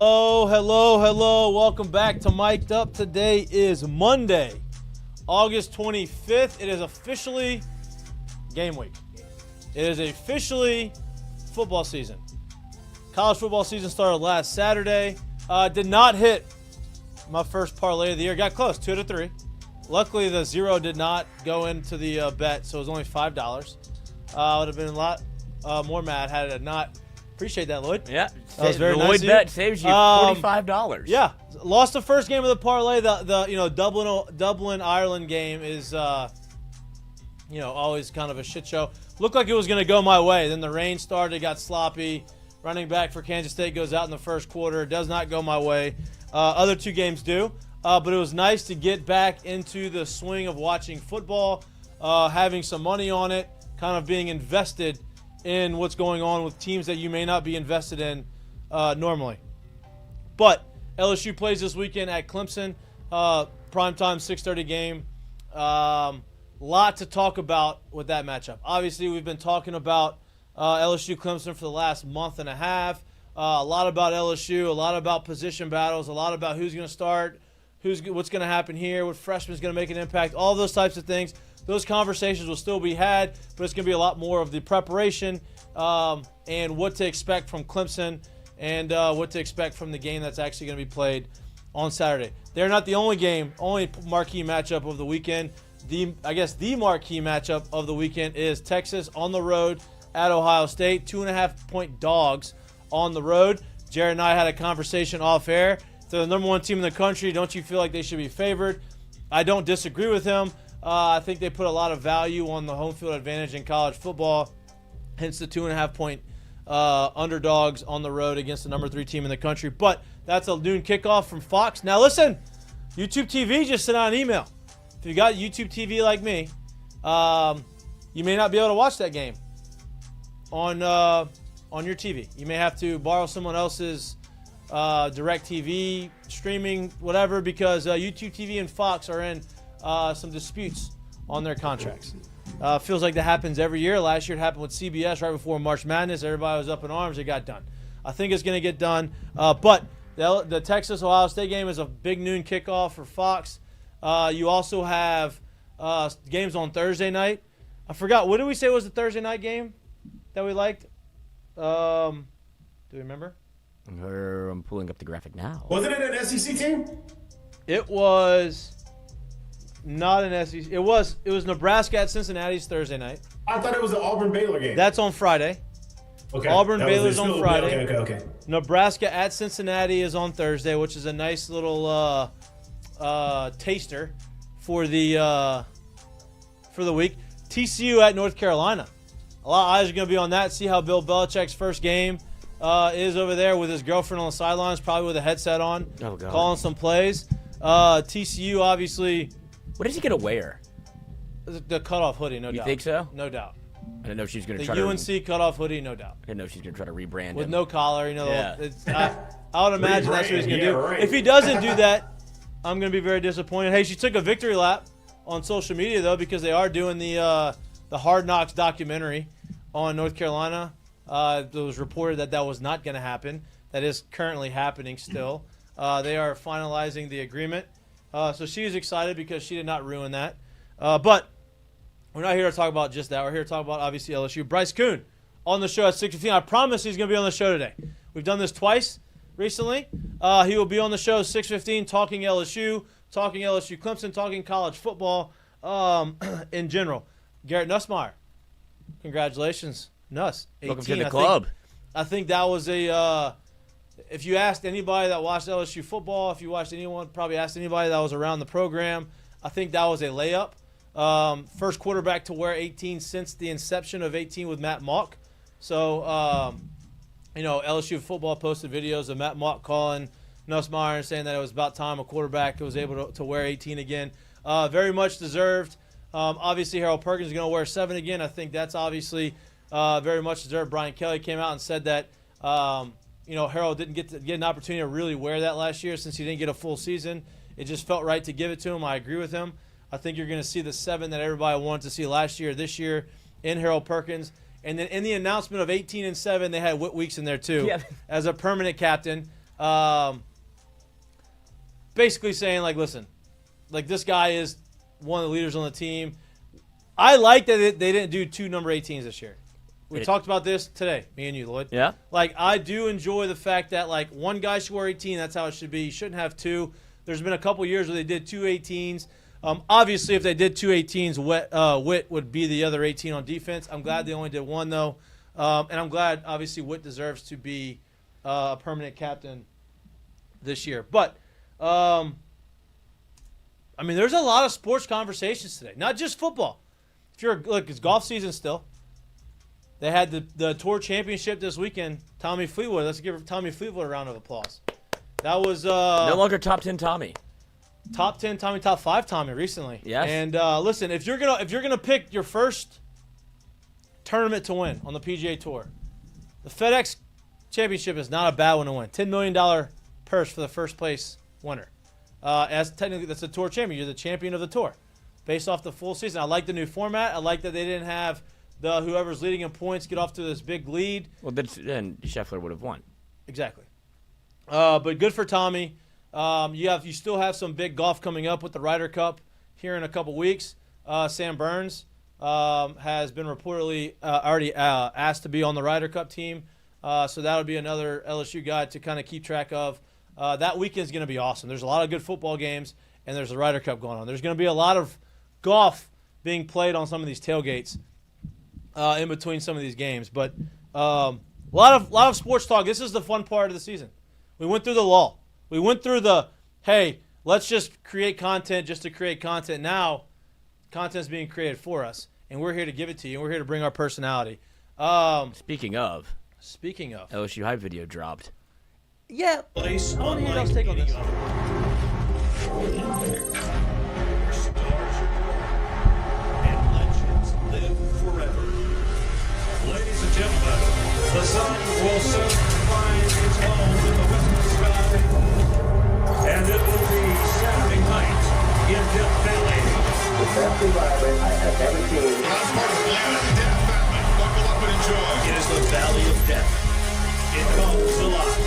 Oh, hello. Welcome back to Mik'd Up. Today is Monday, August 25th. It is officially game week. It is officially football season. College football season started last Saturday. Did not hit my first parlay of the year. Got close, 2 to 3. Luckily, the 0 did not go into the bet, so it was only $5. I would have been a lot more mad had it not. Appreciate that, Lloyd. Yeah, that was very the nice Lloyd of bet saves you $45. Yeah, lost the first game of the parlay. The Dublin Ireland game is always kind of a shit show. Looked like it was going to go my way. Then the rain started, got sloppy. Running back for Kansas State goes out in the first quarter. It does not go my way. Other two games do. But it was nice to get back into the swing of watching football, having some money on it, kind of being invested in what's going on with teams that you may not be invested in normally. But LSU plays this weekend at Clemson, primetime 6:30 game. Lot to talk about with that matchup. Obviously, we've been talking about LSU Clemson for the last month and a half. A lot about LSU, a lot about position battles, a lot about who's going to start, what's going to happen here, what freshman's going to make an impact, all those types of things. Those conversations will still be had, but it's going to be a lot more of the preparation and what to expect from Clemson and what to expect from the game that's actually going to be played on Saturday. They're not the only marquee matchup of the weekend. The marquee matchup of the weekend is Texas on the road at Ohio State, 2.5-point dogs on the road. Jared and I had a conversation off air. They're the number one team in the country. Don't you feel like they should be favored? I don't disagree with him. I think they put a lot of value on the home field advantage in college football, hence the 2.5-point underdogs on the road against the number 3 team in the country. But that's a noon kickoff from Fox. Now listen, YouTube TV just sent out an email. If you got YouTube TV like me, you may not be able to watch that game on your TV. You may have to borrow someone else's direct TV, streaming, whatever, because YouTube TV and Fox are in some disputes on their contracts. Feels like that happens every year. Last year it happened with CBS right before March Madness. Everybody was up in arms. It got done. I think it's going to get done. But the Texas-Ohio State game is a big noon kickoff for Fox. You also have games on Thursday night. I forgot. What did we say was the Thursday night game that we liked? Do you remember? I'm pulling up the graphic now. Wasn't it an SEC team? It was not an SEC. It was Nebraska at Cincinnati's Thursday night. I thought it was the Auburn-Baylor game. That's on Friday. Okay. Auburn-Baylor's on Friday. Okay. Nebraska at Cincinnati is on Thursday, which is a nice little taster for the week. TCU at North Carolina. A lot of eyes are going to be on that. See how Bill Belichick's first game is over there with his girlfriend on the sidelines, probably with a headset on, calling some plays. TCU, obviously. What is he going to wear? The cutoff hoodie, no doubt. You think so? No doubt. I don't know if she's going to try UNC cutoff hoodie, no doubt. I didn't know if she's going to try to rebrand with him. No collar, Yeah. I would imagine that's what he's going to do. Right. If he doesn't do that, I'm going to be very disappointed. Hey, she took a victory lap on social media, though, because they are doing the Hard Knocks documentary on North Carolina. It was reported that was not going to happen. That is currently happening still. They are finalizing the agreement. So she is excited because she did not ruin that. But we're not here to talk about just that. We're here to talk about, obviously, LSU. Bryce Koon on the show at 6:15. I promise he's going to be on the show today. We've done this twice recently. He will be on the show at 6:15 talking LSU Clemson, talking college football in general. Garrett Nussmeier, congratulations. Nuss. 18, welcome to the club. I think that was if you asked anybody that watched LSU football, if you watched anyone, probably asked anybody that was around the program, I think that was a layup. First quarterback to wear 18 since the inception of 18 with Matt Mock. So, LSU football posted videos of Matt Mock calling Nussmeier and saying that it was about time a quarterback was able to wear 18 again. Very much deserved. Obviously, Harold Perkins is going to wear 7 again. I think that's obviously very much deserved. Brian Kelly came out and said that, Harold didn't get an opportunity to really wear that last year since he didn't get a full season. It just felt right to give it to him. I agree with him. I think you're going to see the 7 that everybody wanted to see last year, this year, in Harold Perkins. And then in the announcement of 18 and 7, they had Whit Weeks in there too as a permanent captain. basically saying, like, listen, like, this guy is one of the leaders on the team. I like that they didn't do 2 number 18s this year. We talked about this today, me and you, Lloyd. Yeah. Like, I do enjoy the fact that, like, one guy should wear 18. That's how it should be. You shouldn't have 2. There's been a couple years where they did 2 18s. Obviously, if they did 2 18s, Witt would be the other 18 on defense. I'm glad they only did 1, though. And I'm glad, obviously, Witt deserves to be a permanent captain this year. But, I mean, there's a lot of sports conversations today, not just football. Look, it's golf season still. They had the Tour Championship this weekend. Tommy Fleetwood. Let's give Tommy Fleetwood a round of applause. That was no longer top 10 Tommy. Top 10 Tommy, top 5 Tommy recently. Yes. And listen, if you're gonna pick your first tournament to win on the PGA Tour, the FedEx Championship is not a bad one to win. $10 million purse for the first place winner. As technically that's the Tour champion. You're the champion of the tour, based off the full season. I like the new format. I like that they didn't have whoever's leading in points get off to this big lead. Well, then Scheffler would have won. Exactly. But good for Tommy. You still have some big golf coming up with the Ryder Cup here in a couple weeks. Sam Burns has been reportedly already asked to be on the Ryder Cup team. So that would be another LSU guy to kind of keep track of. That weekend's going to be awesome. There's a lot of good football games, and there's the Ryder Cup going on. There's going to be a lot of golf being played on some of these tailgates in between some of these games. But a lot of sports talk. This is the fun part of the season. We went through the lull. We went through hey, let's just create content just to create content. Now, content's being created for us, and we're here to give it to you, and we're here to bring our personality. Speaking of, LSU hype video dropped. Yeah, I want to hear y'all's take on this. And legends live forever. Ladies and gentlemen, the sun will soon find its home in the western sky, and it will be Saturday night in Death Valley. The best environment I have ever seen. That's part of the land of death, Batman. Buckle up and enjoy. It is the Valley of Death. It comes alive.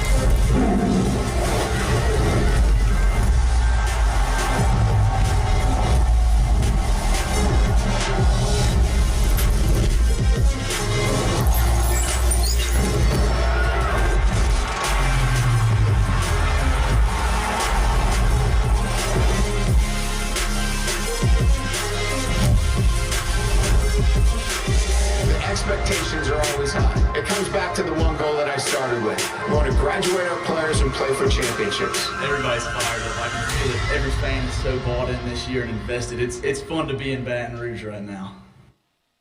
Expectations are always high. It comes back to the one goal that I started with. We want to graduate our players and play for championships. Everybody's fired up. I can feel that every fan is so bought in this year and invested. It's fun to be in Baton Rouge right now.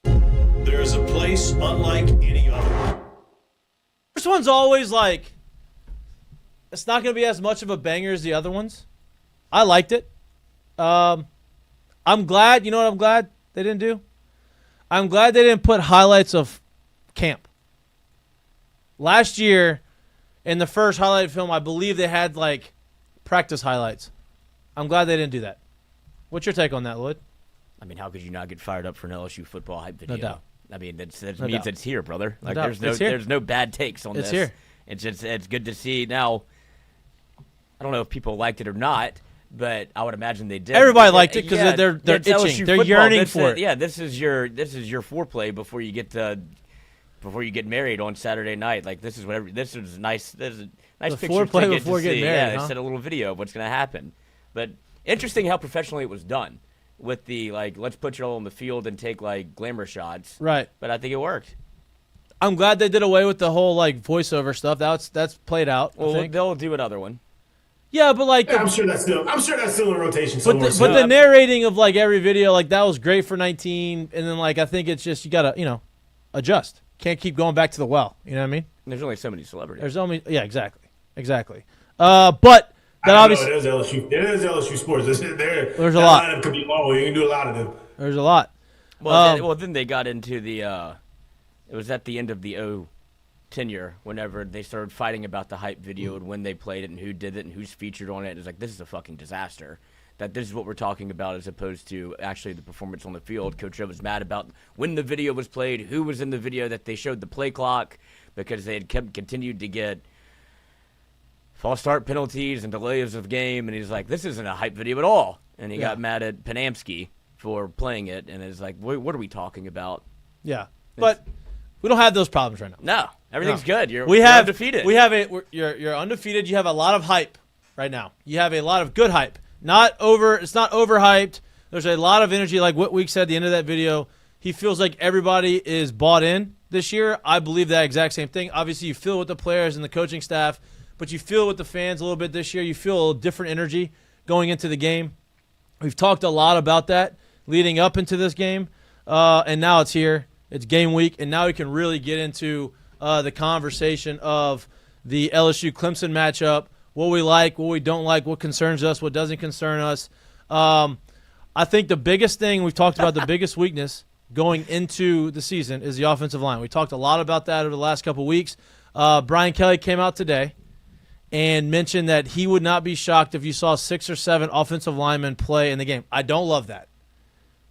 There is a place unlike any other. This one's always like, it's not going to be as much of a banger as the other ones. I liked it. I'm glad. You know what I'm glad they didn't do? I'm glad they didn't put highlights of camp. Last year, in the first highlight film, I believe they had, like, practice highlights. I'm glad they didn't do that. What's your take on that, Lloyd? I mean, how could you not get fired up for an LSU football hype video? No doubt. I mean, that No means doubt. it's here, brother. Like, doubt. there's no bad takes on It's this. here. It's good to see. Now, I don't know if people liked it or not, but I would imagine they did. Everybody liked it because they're it's itching. LSU They're football. yearning for it. Yeah, this is your foreplay before you get married on Saturday night. Like, this is nice. This is a nice The picture foreplay to get before to getting see. married, Yeah, huh? they said a little video of what's going to happen. But interesting how professionally it was done with the, like, let's put you all on the field and take, like, glamour shots. Right. But I think it worked. I'm glad they did away with the whole, like, voiceover stuff. That's played out. I Well, think. they'll do another one. Yeah, but like, Yeah, I'm sure that's still in rotation but somewhere. the, but the narrating of like every video, like that was great for 19, and then like I think it's just you gotta adjust. Can't keep going back to the well. You know what I mean? There's only so many celebrities. There's only exactly. But that obviously it is LSU. It is LSU sports. There's a lot. Lineup could be long. You can do a lot of them. there's a lot. Well, then they got into the. It was at the end of the O tenure whenever they started fighting about the hype video and when they played it and who did it and who's featured on it. It was like, this is a fucking disaster. That this is what we're talking about as opposed to actually the performance on the field. Coach O was mad about when the video was played, who was in the video, that they showed the play clock because they had continued to get false start penalties and delays of game, and he's like, this isn't a hype video at all. And he got mad at Panamsky for playing it, and it's like, what are we talking about? Yeah, but we don't have those problems right now. No, everything's good. You're undefeated. You're undefeated. You have a lot of hype right now. You have a lot of good hype. It's not overhyped. There's a lot of energy, like what Week said at the end of that video. He feels like everybody is bought in this year. I believe that exact same thing. Obviously, you feel it with the players and the coaching staff, but you feel it with the fans a little bit this year. You feel a little different energy going into the game. We've talked a lot about that leading up into this game, and now it's here. It's game week, and now we can really get into the conversation of the LSU-Clemson matchup, what we like, what we don't like, what concerns us, what doesn't concern us. I think the biggest thing we've talked about, the biggest weakness going into the season is the offensive line. We talked a lot about that over the last couple of weeks. Brian Kelly came out today and mentioned that he would not be shocked if you saw 6 or 7 offensive linemen play in the game. I don't love that.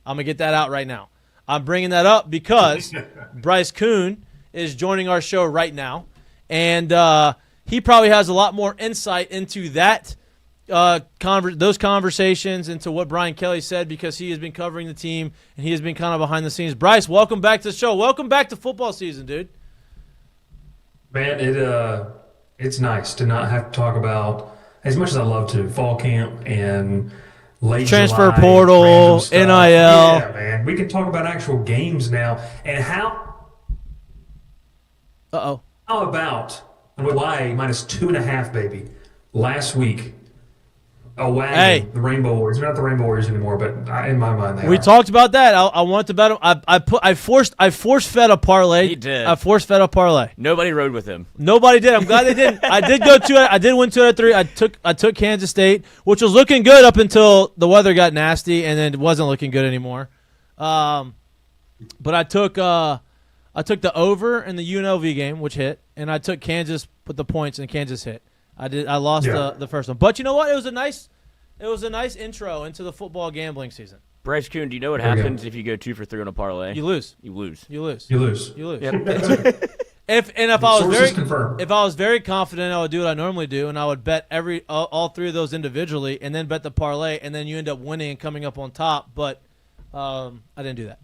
I'm going to get that out right now. I'm bringing that up because Bryce Koon is joining our show right now, and he probably has a lot more insight into that those conversations, into what Brian Kelly said, because he has been covering the team and he has been kind of behind the scenes. Bryce, welcome back to the show. Welcome back to football season, dude. Man, it's nice to not have to talk about, as much as I love to, fall camp and late transfer July, portal, NIL. Yeah, man. We can talk about actual games now. And how about July minus 2.5, baby, last week? The Rainbow Warriors. They're not the Rainbow Warriors anymore, but in my mind they are. We talked about that. I wanted to bet them. I force fed a parlay. He did. I force fed a parlay. Nobody rode with him. Nobody did. I'm glad they didn't. I did go 2. I did win 2 out of 3. I took Kansas State, which was looking good up until the weather got nasty, and then it wasn't looking good anymore. But I took the over in the UNLV game, which hit, and I took Kansas with the points, and Kansas hit. I lost the first one, but you know what? It was a nice intro into the football gambling season. Bryce Koon, do you know what happens if you go 2 for 3 on a parlay? You lose. You lose. Yep. If I was very confident, I would do what I normally do, and I would bet all 3 of those individually, and then bet the parlay, and then you end up winning and coming up on top. But I didn't do that.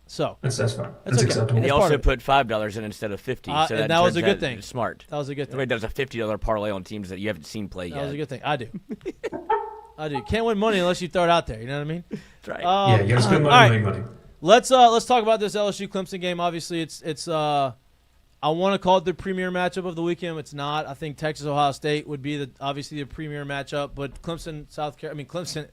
So that's fine. That's okay. Acceptable. And he also put $5 in instead of $50. So and that was a good thing. Smart. That was a good thing. Nobody does a $50 parlay on teams that you haven't seen play yet. That was a good thing. I do. I do. Can't win money unless you throw it out there. You know what I mean? That's right. You got to spend money to make money. Let's talk about this LSU Clemson game. Obviously, it's I want to call it the premier matchup of the weekend. It's not. I think Texas Ohio State would be obviously the premier matchup, but Clemson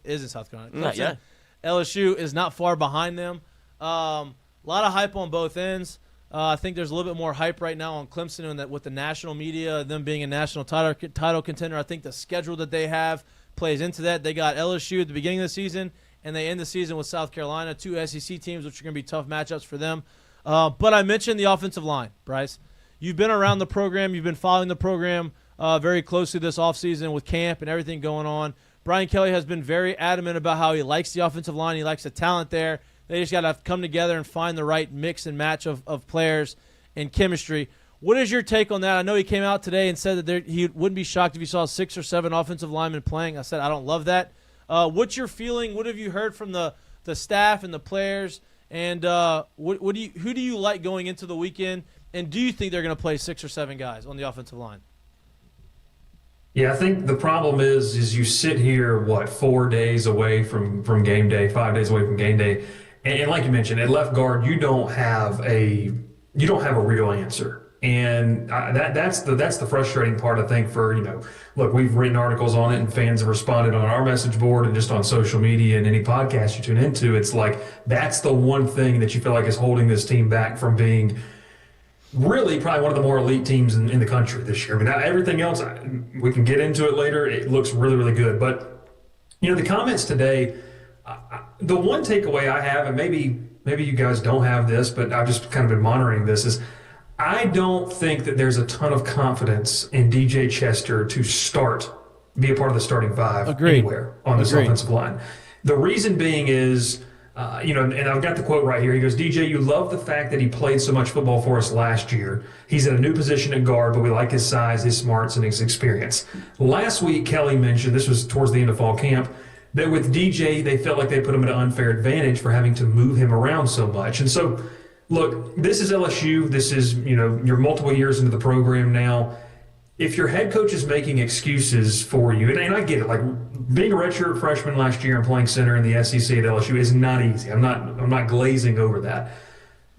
is in South Carolina. LSU is not far behind them. A lot of hype on both ends. I think there's a little bit more hype right now on Clemson and that with the national media, them being a national title contender. I think the schedule that they have plays into that. They got LSU at the beginning of the season, and they end the season with South Carolina, 2 SEC teams, which are going to be tough matchups for them. But I mentioned the offensive line, Bryce. You've been around the program. You've been following the program very closely this offseason with camp and everything going on. Brian Kelly has been very adamant about how he likes the offensive line. He likes the talent there. They just got to come together and find the right mix and match of players and chemistry. What is your take on that? I know he came out today and said that he wouldn't be shocked if he saw 6 or 7 offensive linemen playing. I said I don't love that. What's your feeling? What have you heard from the staff and the players? And who do you like going into the weekend? And do you think they're going to play 6 or 7 guys on the offensive line? Yeah, I think the problem is you sit here 4 days away from game day, 5 days away from game day. And like you mentioned, at left guard, you don't have a real answer, and that's the frustrating part. I think look, we've written articles on it, and fans have responded on our message board and just on social media and any podcast you tune into. It's like that's the one thing that you feel like is holding this team back from being really probably one of the more elite teams in the country this year. I mean, everything else we can get into it later. It looks really, really good, but the comments today. The one takeaway I have, and maybe you guys don't have this, but I've just kind of been monitoring this, is I don't think that there's a ton of confidence in DJ Chester to be a part of the starting 5 anywhere on this offensive line. The reason being is And I've got the quote right here. He goes, DJ, you love the fact that he played so much football for us last year. He's in a new position at guard, but we like his size, his smarts, and his experience. Last week, Kelly mentioned, this was towards the end of fall camp, that with DJ, they felt like they put him at an unfair advantage for having to move him around so much. And so, look, this is LSU. This is, you're multiple years into the program now. If your head coach is making excuses for you, and I get it, like being a redshirt freshman last year and playing center in the SEC at LSU is not easy. I'm not glazing over that.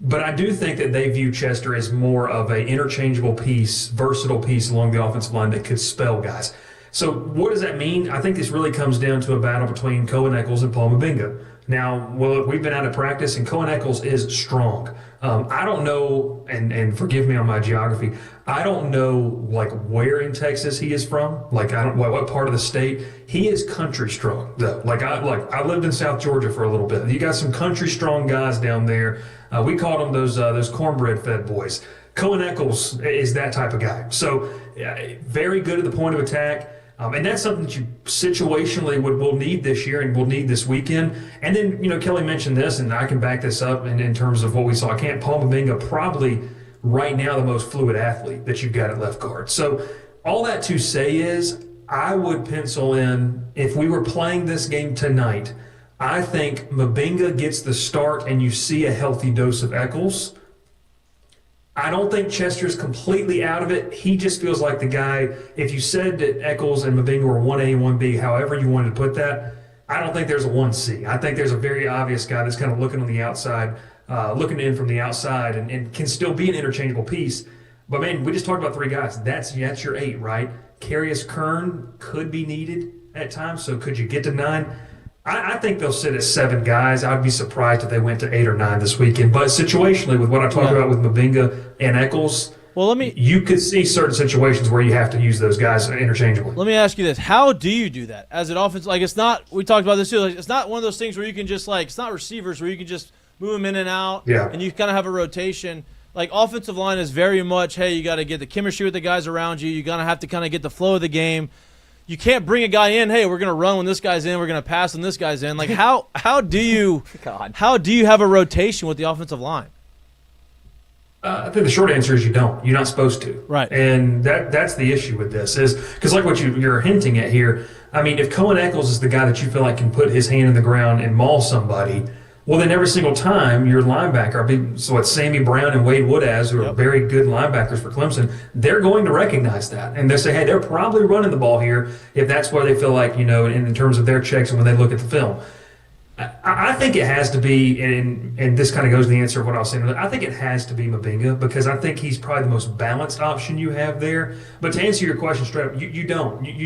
But I do think that they view Chester as more of an interchangeable piece, versatile piece along the offensive line that could spell guys. So what does that mean? I think this really comes down to a battle between Cohen Eccles and Paul Mabinga. Now, well, we've been out of practice, and Cohen Eccles is strong. I don't know, and forgive me on my geography, I don't know like where in Texas he is from. Like I don't what part of the state. He is country strong though. I lived in South Georgia for a little bit. You got some country strong guys down there. We called them those cornbread fed boys. Cohen Eccles is that type of guy. So very good at the point of attack. And that's something that you situationally will need this year and will need this weekend. And then, Kelly mentioned this, and I can back this up in terms of what we saw. Paul Mabinga probably right now the most fluid athlete that you've got at left guard. So all that to say is I would pencil in, if we were playing this game tonight, I think Mabinga gets the start and you see a healthy dose of Eccles. I don't think Chester's completely out of it. He just feels like the guy, if you said that Eccles and Mabinga were 1A, 1B, however you wanted to put that, I don't think there's a 1C. I think there's a very obvious guy that's kind of looking on the outside, looking in from the outside and can still be an interchangeable piece. But, man, we just talked about three guys. That's your 8, right? Carius Kern could be needed at times, so could you get to 9? I think they'll sit at 7 guys. I'd be surprised if they went to 8 or 9 this weekend. But situationally, with what I talked about with Mabinga and Eccles, you could see certain situations where you have to use those guys interchangeably. Let me ask you this. How do you do that as an offense? Like, it's not – we talked about this too. Like, it's not one of those things where you can just, like – it's not receivers where you can just move them in and out and you kind of have a rotation. Like, offensive line is very much, hey, you got to get the chemistry with the guys around you. You're going to have to kind of get the flow of the game. You can't bring a guy in, hey, we're going to run when this guy's in, we're going to pass when this guy's in. Like, how do you have a rotation with the offensive line? I think the short answer is you don't. You're not supposed to. Right. And that's the issue with this is because like what you're hinting at here, I mean, if Cohen Eccles is the guy that you feel like can put his hand in the ground and maul somebody, well, then every single time your linebacker, so it's Sammy Brown and Wade Woodaz, who are very good linebackers for Clemson, they're going to recognize that. And they say, hey, they're probably running the ball here if that's where they feel like, in terms of their checks and when they look at the film. I think it has to be, and this kind of goes to the answer of what I was saying, I think it has to be Mabinga because I think he's probably the most balanced option you have there. But to answer your question straight up, you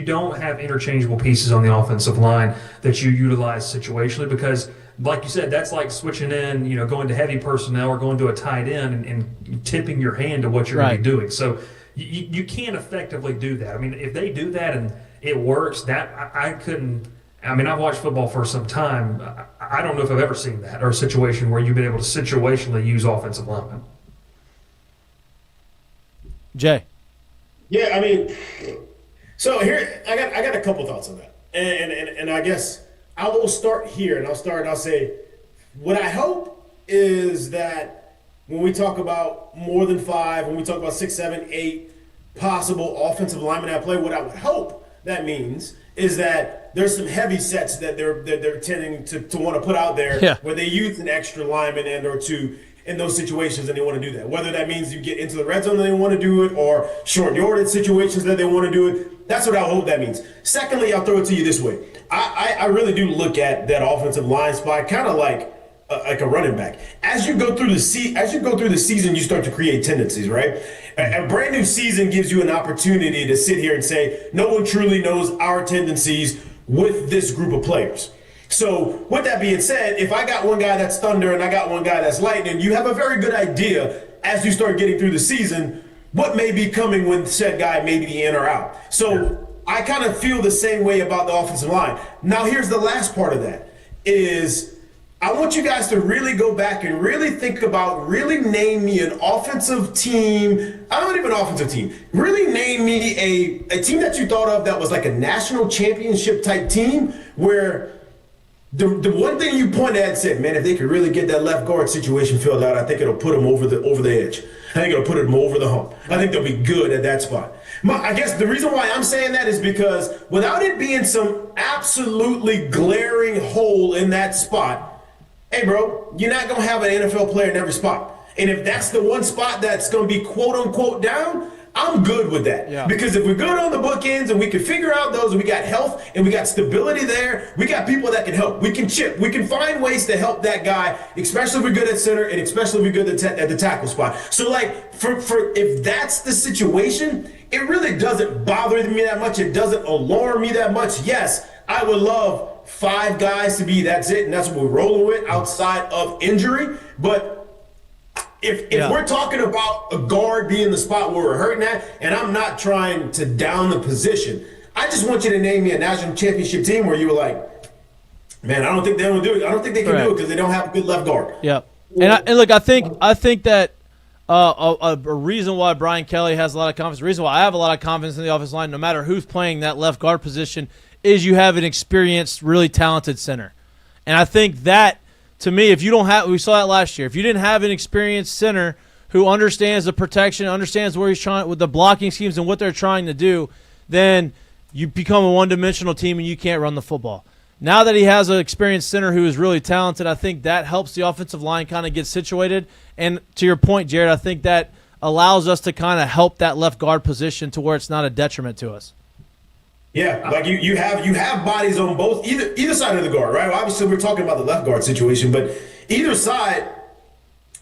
don't have interchangeable pieces on the offensive line that you utilize situationally because – like you said, that's like switching in, going to heavy personnel or going to a tight end and tipping your hand to what you're going to be doing. So you can't effectively do that. I mean, if they do that and it works, I couldn't. I mean, I've watched football for some time. I don't know if I've ever seen that or a situation where you've been able to situationally use offensive linemen. Jay. Yeah, I mean, so here I got a couple thoughts on that, and I guess. I will start here, and I'll say, what I hope is that when we talk about more than 5, when we talk about 6, 7, 8 possible offensive linemen at play, what I would hope that means is that there's some heavy sets that they're tending to want to put out there where they use an extra lineman and or two in those situations and they want to do that. Whether that means you get into the red zone and they want to do it or short yardage situations that they want to do it. That's what I hope that means. Secondly, I'll throw it to you this way. I really do look at that offensive line spot kind of like a running back. As you go through the season, you start to create tendencies, right? A brand new season gives you an opportunity to sit here and say, no one truly knows our tendencies with this group of players. So with that being said, if I got one guy that's thunder and I got one guy that's lightning, you have a very good idea as you start getting through the season what may be coming when said guy may be in or out. So I kind of feel the same way about the offensive line. Now here's the last part of that is I want you guys to really go back and really think about, really name me an offensive team. I don't even an offensive team. Really name me a team that you thought of that was like a national championship type team where The one thing you pointed at said, man, if they could really get that left guard situation filled out, I think it'll put them over the edge. I think it'll put them over the hump. I think they'll be good at that spot. I guess the reason why I'm saying that is because without it being some absolutely glaring hole in that spot, hey, bro, you're not going to have an NFL player in every spot. And if that's the one spot that's going to be quote unquote down, I'm good with that. Yeah. Because if we're good on the bookends and we can figure out those, and we got health and we got stability there, we got people that can help. We can chip. We can find ways to help that guy, especially if we're good at center and especially if we're good at the tackle spot. So, like, for if that's the situation, it really doesn't bother me that much. It doesn't alarm me that much. Yes, I would love 5 guys to be that's it, and that's what we're rolling with outside of injury. But if we're talking about a guard being the spot where we're hurting at, and I'm not trying to down the position, I just want you to name me a national championship team where you were like, man, I don't think they will do it. I don't think they can do it because they don't have a good left guard. Yeah, and look, I think that a reason why Brian Kelly has a lot of confidence, the reason why I have a lot of confidence in the offensive line, no matter who's playing that left guard position, is you have an experienced, really talented center, and I think that. To me, if you don't have, we saw that last year. If you didn't have an experienced center who understands the protection, understands where he's trying with the blocking schemes and what they're trying to do, then you become a one-dimensional team and you can't run the football. Now that he has an experienced center who is really talented, I think that helps the offensive line kind of get situated. And to your point, Jared, I think that allows us to kind of help that left guard position to where it's not a detriment to us. Yeah, like you have bodies on both either side of the guard, right? Well, obviously, we're talking about the left guard situation, but either side,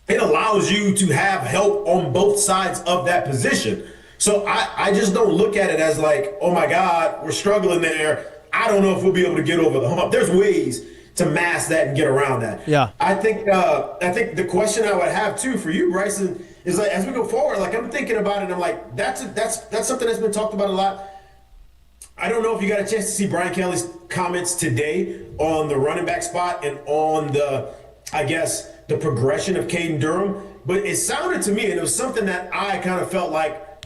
it allows you to have help on both sides of that position. So I just don't look at it as like, oh my God, we're struggling there. I don't know if we'll be able to get over the hump. There's ways to mask that and get around that. Yeah, I think the question I would have too for you, Bryson, is like as we go forward, like I'm thinking about it, and I'm like that's something that's been talked about a lot. I don't know if you got a chance to see Brian Kelly's comments today on the running back spot and on the progression of Caden Durham, but it sounded to me, and it was something that I kind of felt like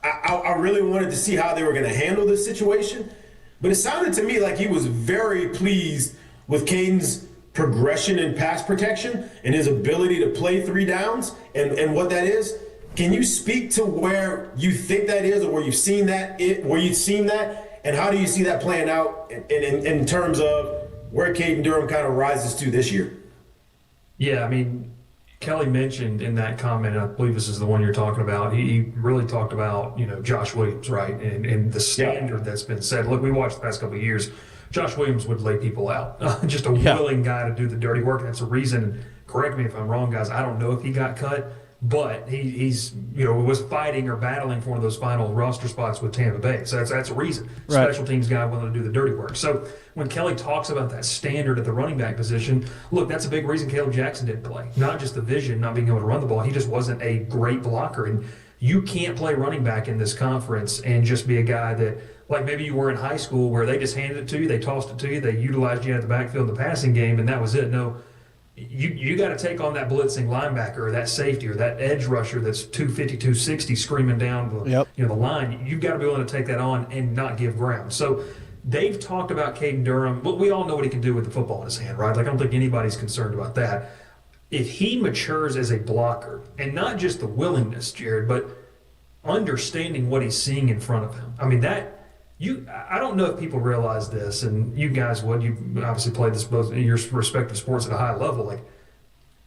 I really wanted to see how they were going to handle this situation, but it sounded to me like he was very pleased with Caden's progression in pass protection and his ability to play 3 downs and what that is. Can you speak to where you think that is, or where you've seen that, and how do you see that playing out in terms of where Caden Durham kind of rises to this year? Yeah, I mean, Kelly mentioned in that comment, and I believe this is the one you're talking about, he really talked about, Josh Williams, right, and the standard that's been set. Look, we watched the past couple of years, Josh Williams would lay people out. Just a willing guy to do the dirty work. That's a reason, correct me if I'm wrong, guys, I don't know if he got cut, but he's was fighting or battling for one of those final roster spots with Tampa Bay. So that's a reason. Right. Special teams guy willing to do the dirty work. So when Kelly talks about that standard at the running back position, look, that's a big reason Caleb Jackson didn't play. Not just the vision, not being able to run the ball. He just wasn't a great blocker. And you can't play running back in this conference and just be a guy that, like maybe you were in high school where they just handed it to you, they tossed it to you, they utilized you at the backfield in the passing game, and that was it. No. You got to take on that blitzing linebacker or that safety or that edge rusher that's 250, 260 screaming down the line. You've got to be willing to take that on and not give ground. So they've talked about Caden Durham, but we all know what he can do with the football in his hand, right? Like I don't think anybody's concerned about that. If he matures as a blocker, and not just the willingness, Jared, but understanding what he's seeing in front of him. I mean, I don't know if people realize this, and you guys would. You obviously played this both in your respective sports at a high level. Like,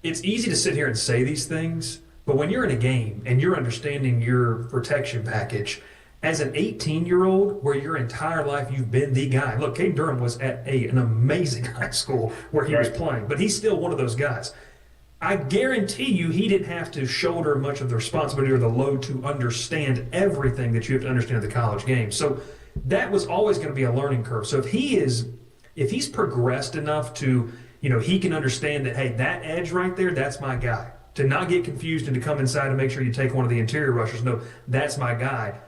it's easy to sit here and say these things, but when you're in a game and you're understanding your protection package, as an 18-year-old, where your entire life you've been the guy. Look, Caden Durham was at an amazing high school where he was playing, but he's still one of those guys. I guarantee you he didn't have to shoulder much of the responsibility or the load to understand everything that you have to understand at the college game. So that was always going to be a learning curve. So if he's progressed enough to, he can understand that, hey, that edge right there, that's my guy. To not get confused and to come inside and make sure you take one of the interior rushers. No, that's my guy.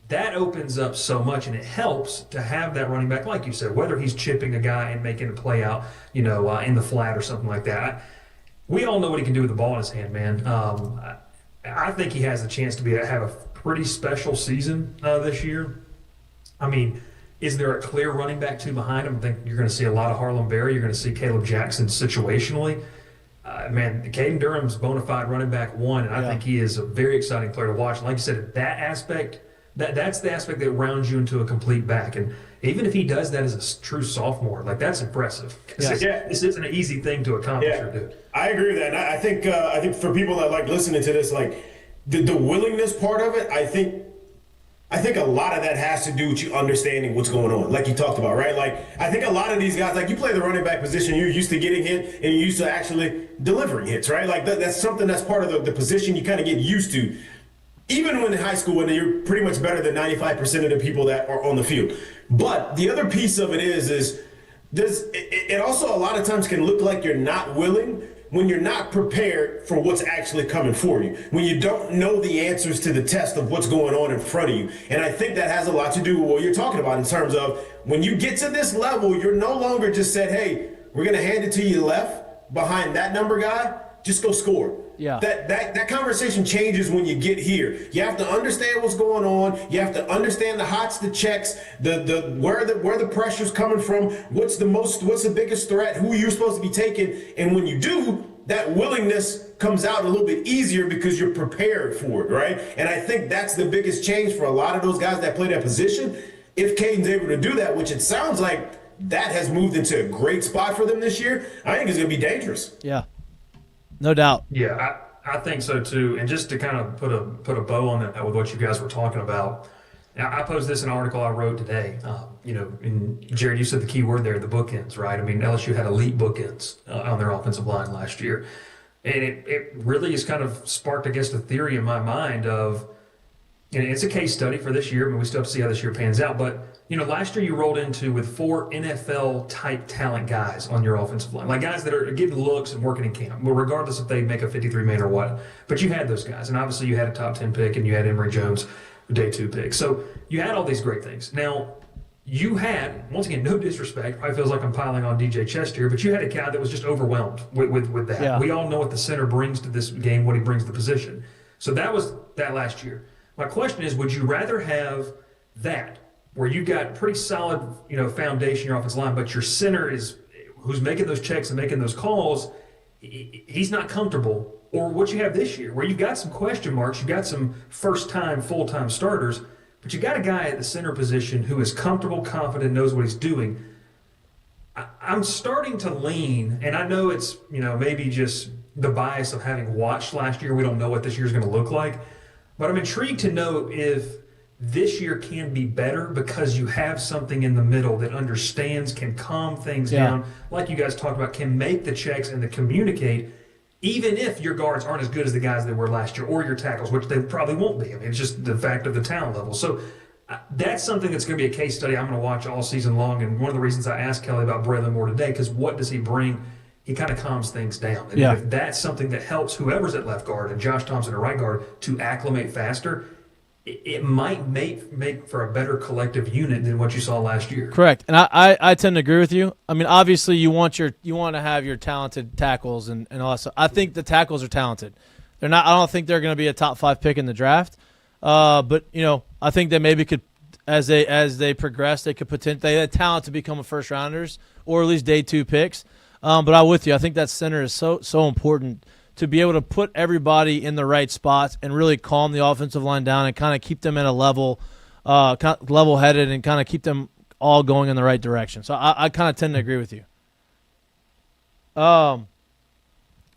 That opens up so much, and it helps to have that running back, like you said, whether he's chipping a guy and making a play out, in the flat or something like that. We all know what he can do with the ball in his hand, man. I think he has a chance to have a pretty special season this year. I mean, Is there a clear running back two behind him? I think you're going to see a lot of Harlem Berry. You're going to see Caleb Jackson situationally. Man, Caden Durham's bona fide running back one, and I think he is a very exciting player to watch. And like you said, that aspect, that's the aspect that rounds you into a complete back. And even if he does that as a true sophomore, like that's impressive. This isn't an easy thing to accomplish or do. I agree with that. And I think for people that like listening to this, like the willingness part of it, I think a lot of that has to do with you understanding what's going on, like you talked about, right? Like, I think a lot of these guys, like you play the running back position, you're used to getting hit and you're used to actually delivering hits, right? Like that's something that's part of the position you kind of get used to. Even when in high school, when you're pretty much better than 95% of the people that are on the field. But the other piece of it is it also a lot of times can look like you're not willing when you're not prepared for what's actually coming for you, when you don't know the answers to the test of what's going on in front of you. And I think that has a lot to do with what you're talking about in terms of when you get to this level, you're no longer just said, hey, we're going to hand it to you left behind that number guy, just go score. Yeah. That conversation changes when you get here. You have to understand what's going on. You have to understand the hots, the checks, where the pressure's coming from, what's the biggest threat, who you're supposed to be taking. And when you do, that willingness comes out a little bit easier because you're prepared for it, right? And I think that's the biggest change for a lot of those guys that play that position. If Caden's able to do that, which it sounds like that has moved into a great spot for them this year, I think it's going to be dangerous. Yeah. No doubt. Yeah, I think so too. And just to kind of put a bow on that with what you guys were talking about, I posed this in an article I wrote today. And Jared, you said the key word there, the bookends, right? I mean, LSU had elite bookends on their offensive line last year. And it really has kind of sparked, I guess, the theory in my mind of, and it's a case study for this year. I mean, we still have to see how this year pans out. But, last year you rolled into with 4 NFL-type talent guys on your offensive line, like guys that are getting looks and working in camp, well, regardless if they make a 53-man or what. But you had those guys. And obviously you had a top 10 pick and you had Emory Jones, a day 2 pick. So you had all these great things. Now, you had, once again, no disrespect, probably feels like I'm piling on DJ Chester here, but you had a guy that was just overwhelmed with that. Yeah. We all know what the center brings to this game, what he brings to the position. So that was that last year. My question is, would you rather have that, where you got pretty solid, foundation in your offensive line, but your center is who's making those checks and making those calls, he's not comfortable, or what you have this year, where you got some question marks, you got some first-time, full-time starters, but you got a guy at the center position who is comfortable, confident, knows what he's doing. I'm starting to lean, and I know it's, maybe just the bias of having watched last year. We don't know what this year's going to look like. But I'm intrigued to know if this year can be better because you have something in the middle that understands, can calm things down, like you guys talked about, can make the checks and the communicate, even if your guards aren't as good as the guys they were last year, or your tackles, which they probably won't be. I mean, it's just the fact of the talent level. So that's something that's going to be a case study I'm going to watch all season long. And one of the reasons I asked Kelly about Braylon Moore today, because what does he bring? He kind of calms things down. And if that's something that helps whoever's at left guard and Josh Thompson at right guard to acclimate faster, it might make for a better collective unit than what you saw last year. Correct. And I tend to agree with you. I mean, obviously you want to have your talented tackles and all that stuff. I think the tackles are talented. I don't think they're going to be a top 5 pick in the draft. But I think they maybe could, as they progress, they have talent to become a first rounders or at least day 2 picks. But I'm with you. I think that center is so important to be able to put everybody in the right spots and really calm the offensive line down and kind of keep them at a level-headed and kind of keep them all going in the right direction. So I kind of tend to agree with you.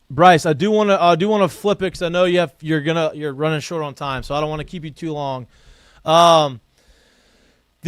Bryce, I do want to flip it because I know you're running short on time, so I don't want to keep you too long. The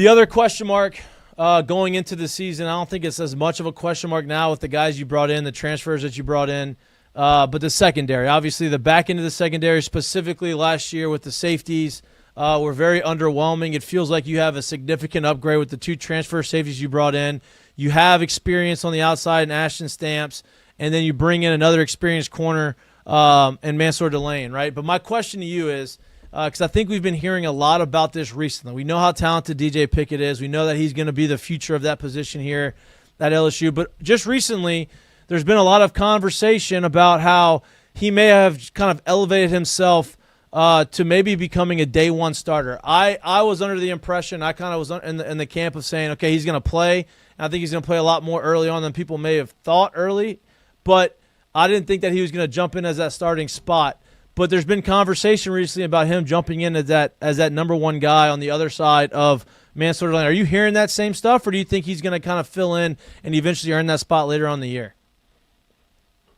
other question mark going into the season, I don't think it's as much of a question mark now with the guys you brought in, the transfers that you brought in. But the secondary, obviously the back end of the secondary, specifically last year with the safeties, were very underwhelming. It feels like you have a significant upgrade with the 2 transfer safeties you brought in. You have experience on the outside in Ashton Stamps, and then you bring in another experienced corner and Mansour Delane, right? But my question to you is, because I think we've been hearing a lot about this recently. We know how talented DJ Pickett is. We know that he's going to be the future of that position here at LSU. But just recently, there's been a lot of conversation about how he may have kind of elevated himself to maybe becoming a day one starter. I was under the impression, I kind of was in the camp of saying, okay, he's going to play. And I think he's going to play a lot more early on than people may have thought early. But I didn't think that he was going to jump in as that starting spot. But there's been conversation recently about him jumping in as that number one guy on the other side of Mansour Lane. Are you hearing that same stuff, or do you think he's going to kind of fill in and eventually earn that spot later on in the year?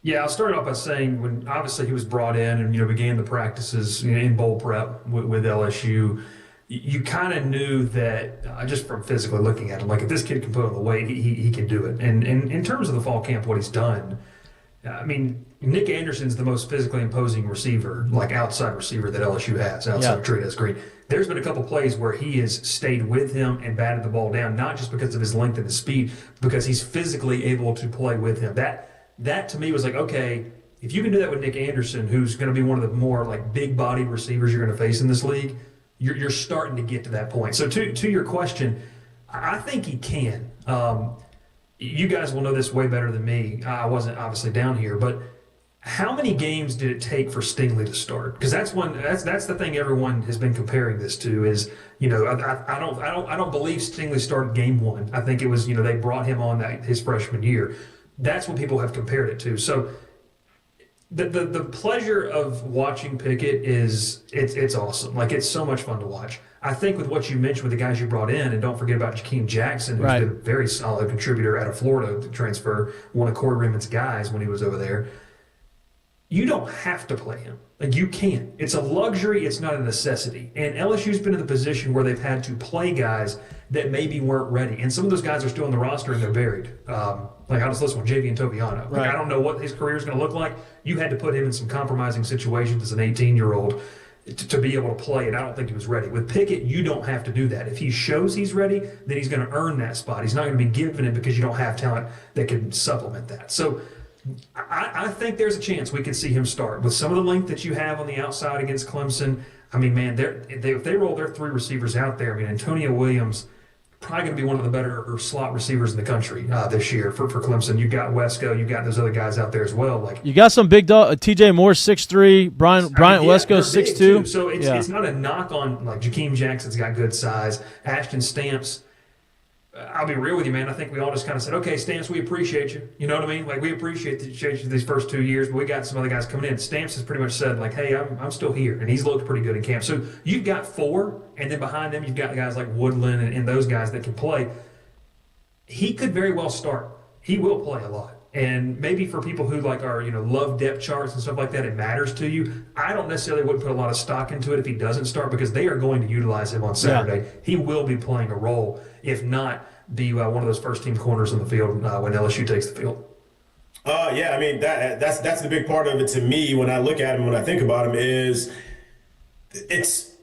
Yeah, I'll start off by saying when obviously he was brought in and began the practices in bowl prep with LSU, you kind of knew that just from physically looking at him, like if this kid can put on the weight, he can do it. And in terms of the fall camp, what he's done, I mean, Nick Anderson's the most physically imposing receiver, like outside receiver that LSU has, outside of Trez Green. There's been a couple plays where he has stayed with him and batted the ball down, not just because of his length and his speed, because he's physically able to play with him. That to me was like, okay, if you can do that with Nick Anderson, who's going to be one of the more like big-bodied receivers you're going to face in this league, you're starting to get to that point. So to your question, I think he can. You guys will know this way better than me. I wasn't obviously down here, but how many games did it take for Stingley to start? Because that's the thing everyone has been comparing this to is, I don't believe Stingley started game one. I think it was, they brought him on his freshman year. That's what people have compared it to. So the pleasure of watching Pickett is it's awesome. Like, it's so much fun to watch. I think with what you mentioned with the guys you brought in, and don't forget about Jakeem Jackson, who's been a very solid contributor out of Florida to transfer, one of Corey Raymond's guys when he was over there. You don't have to play him. Like, you can. It's a luxury. It's not a necessity. And LSU's been in the position where they've had to play guys that maybe weren't ready. And some of those guys are still on the roster and they're buried. Like, I'll just list one, JV and Toviano. Like, I don't know what his career is going to look like. You had to put him in some compromising situations as an 18-year-old to be able to play, and I don't think he was ready. With Pickett, you don't have to do that. If he shows he's ready, then he's going to earn that spot. He's not going to be given it because you don't have talent that can supplement that. So I think there's a chance we can see him start. With some of the length that you have on the outside against Clemson, I mean, man, if they roll their three receivers out there, I mean, Antonio Williams, probably going to be one of the better slot receivers in the country this year for Clemson. You've got Wesco, you've got those other guys out there as well. Like, you got some big dog. TJ Moore 6'3", Bryant Wesco 6'2". So it's not a knock on, like, Jakeem Jackson's got good size. Ashton Stamps, I'll be real with you, man. I think we all just kind of said, okay, Stamps, we appreciate you. You know what I mean? Like, we appreciate you these first 2 years, but we got some other guys coming in. Stamps has pretty much said, like, hey, I'm still here, and he's looked pretty good in camp. So you've got four, and then behind them you've got guys like Woodland and those guys that can play. He could very well start. He will play a lot. And maybe for people who love depth charts and stuff like that, it matters to you. I don't necessarily would put a lot of stock into it if he doesn't start, because they are going to utilize him on Saturday. Yeah. He will be playing a role, if not be one of those first-team corners in the field when LSU takes the field. Yeah, I mean, that's the big part of it to me when I look at him, when I think about him, is it's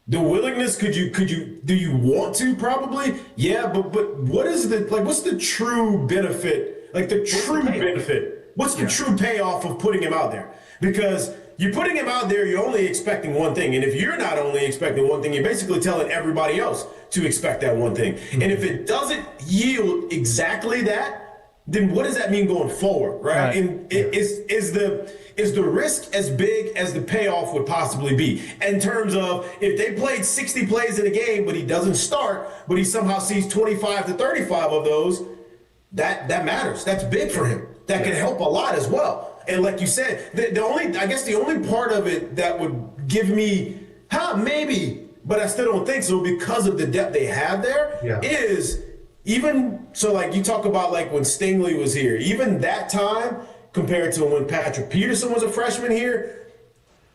the willingness. Do you want to? Probably, yeah, but what's the true benefit? Like, the true benefit. What's the true payoff of putting him out there? Because you're putting him out there, you're only expecting one thing. And if you're not only expecting one thing, you're basically telling everybody else to expect that one thing. Mm-hmm. And if it doesn't yield exactly that, then what does that mean going forward, right? And is the risk as big as the payoff would possibly be? In terms of, if they played 60 plays in a game, but he doesn't start, but he somehow sees 25 to 35 of those, that matters. That's big for him. That can help a lot as well. And like you said, the only part of it that would give me, maybe, but I still don't think so, because of the depth they have there, is even, so like you talk about like when Stingley was here, even that time compared to when Patrick Peterson was a freshman here,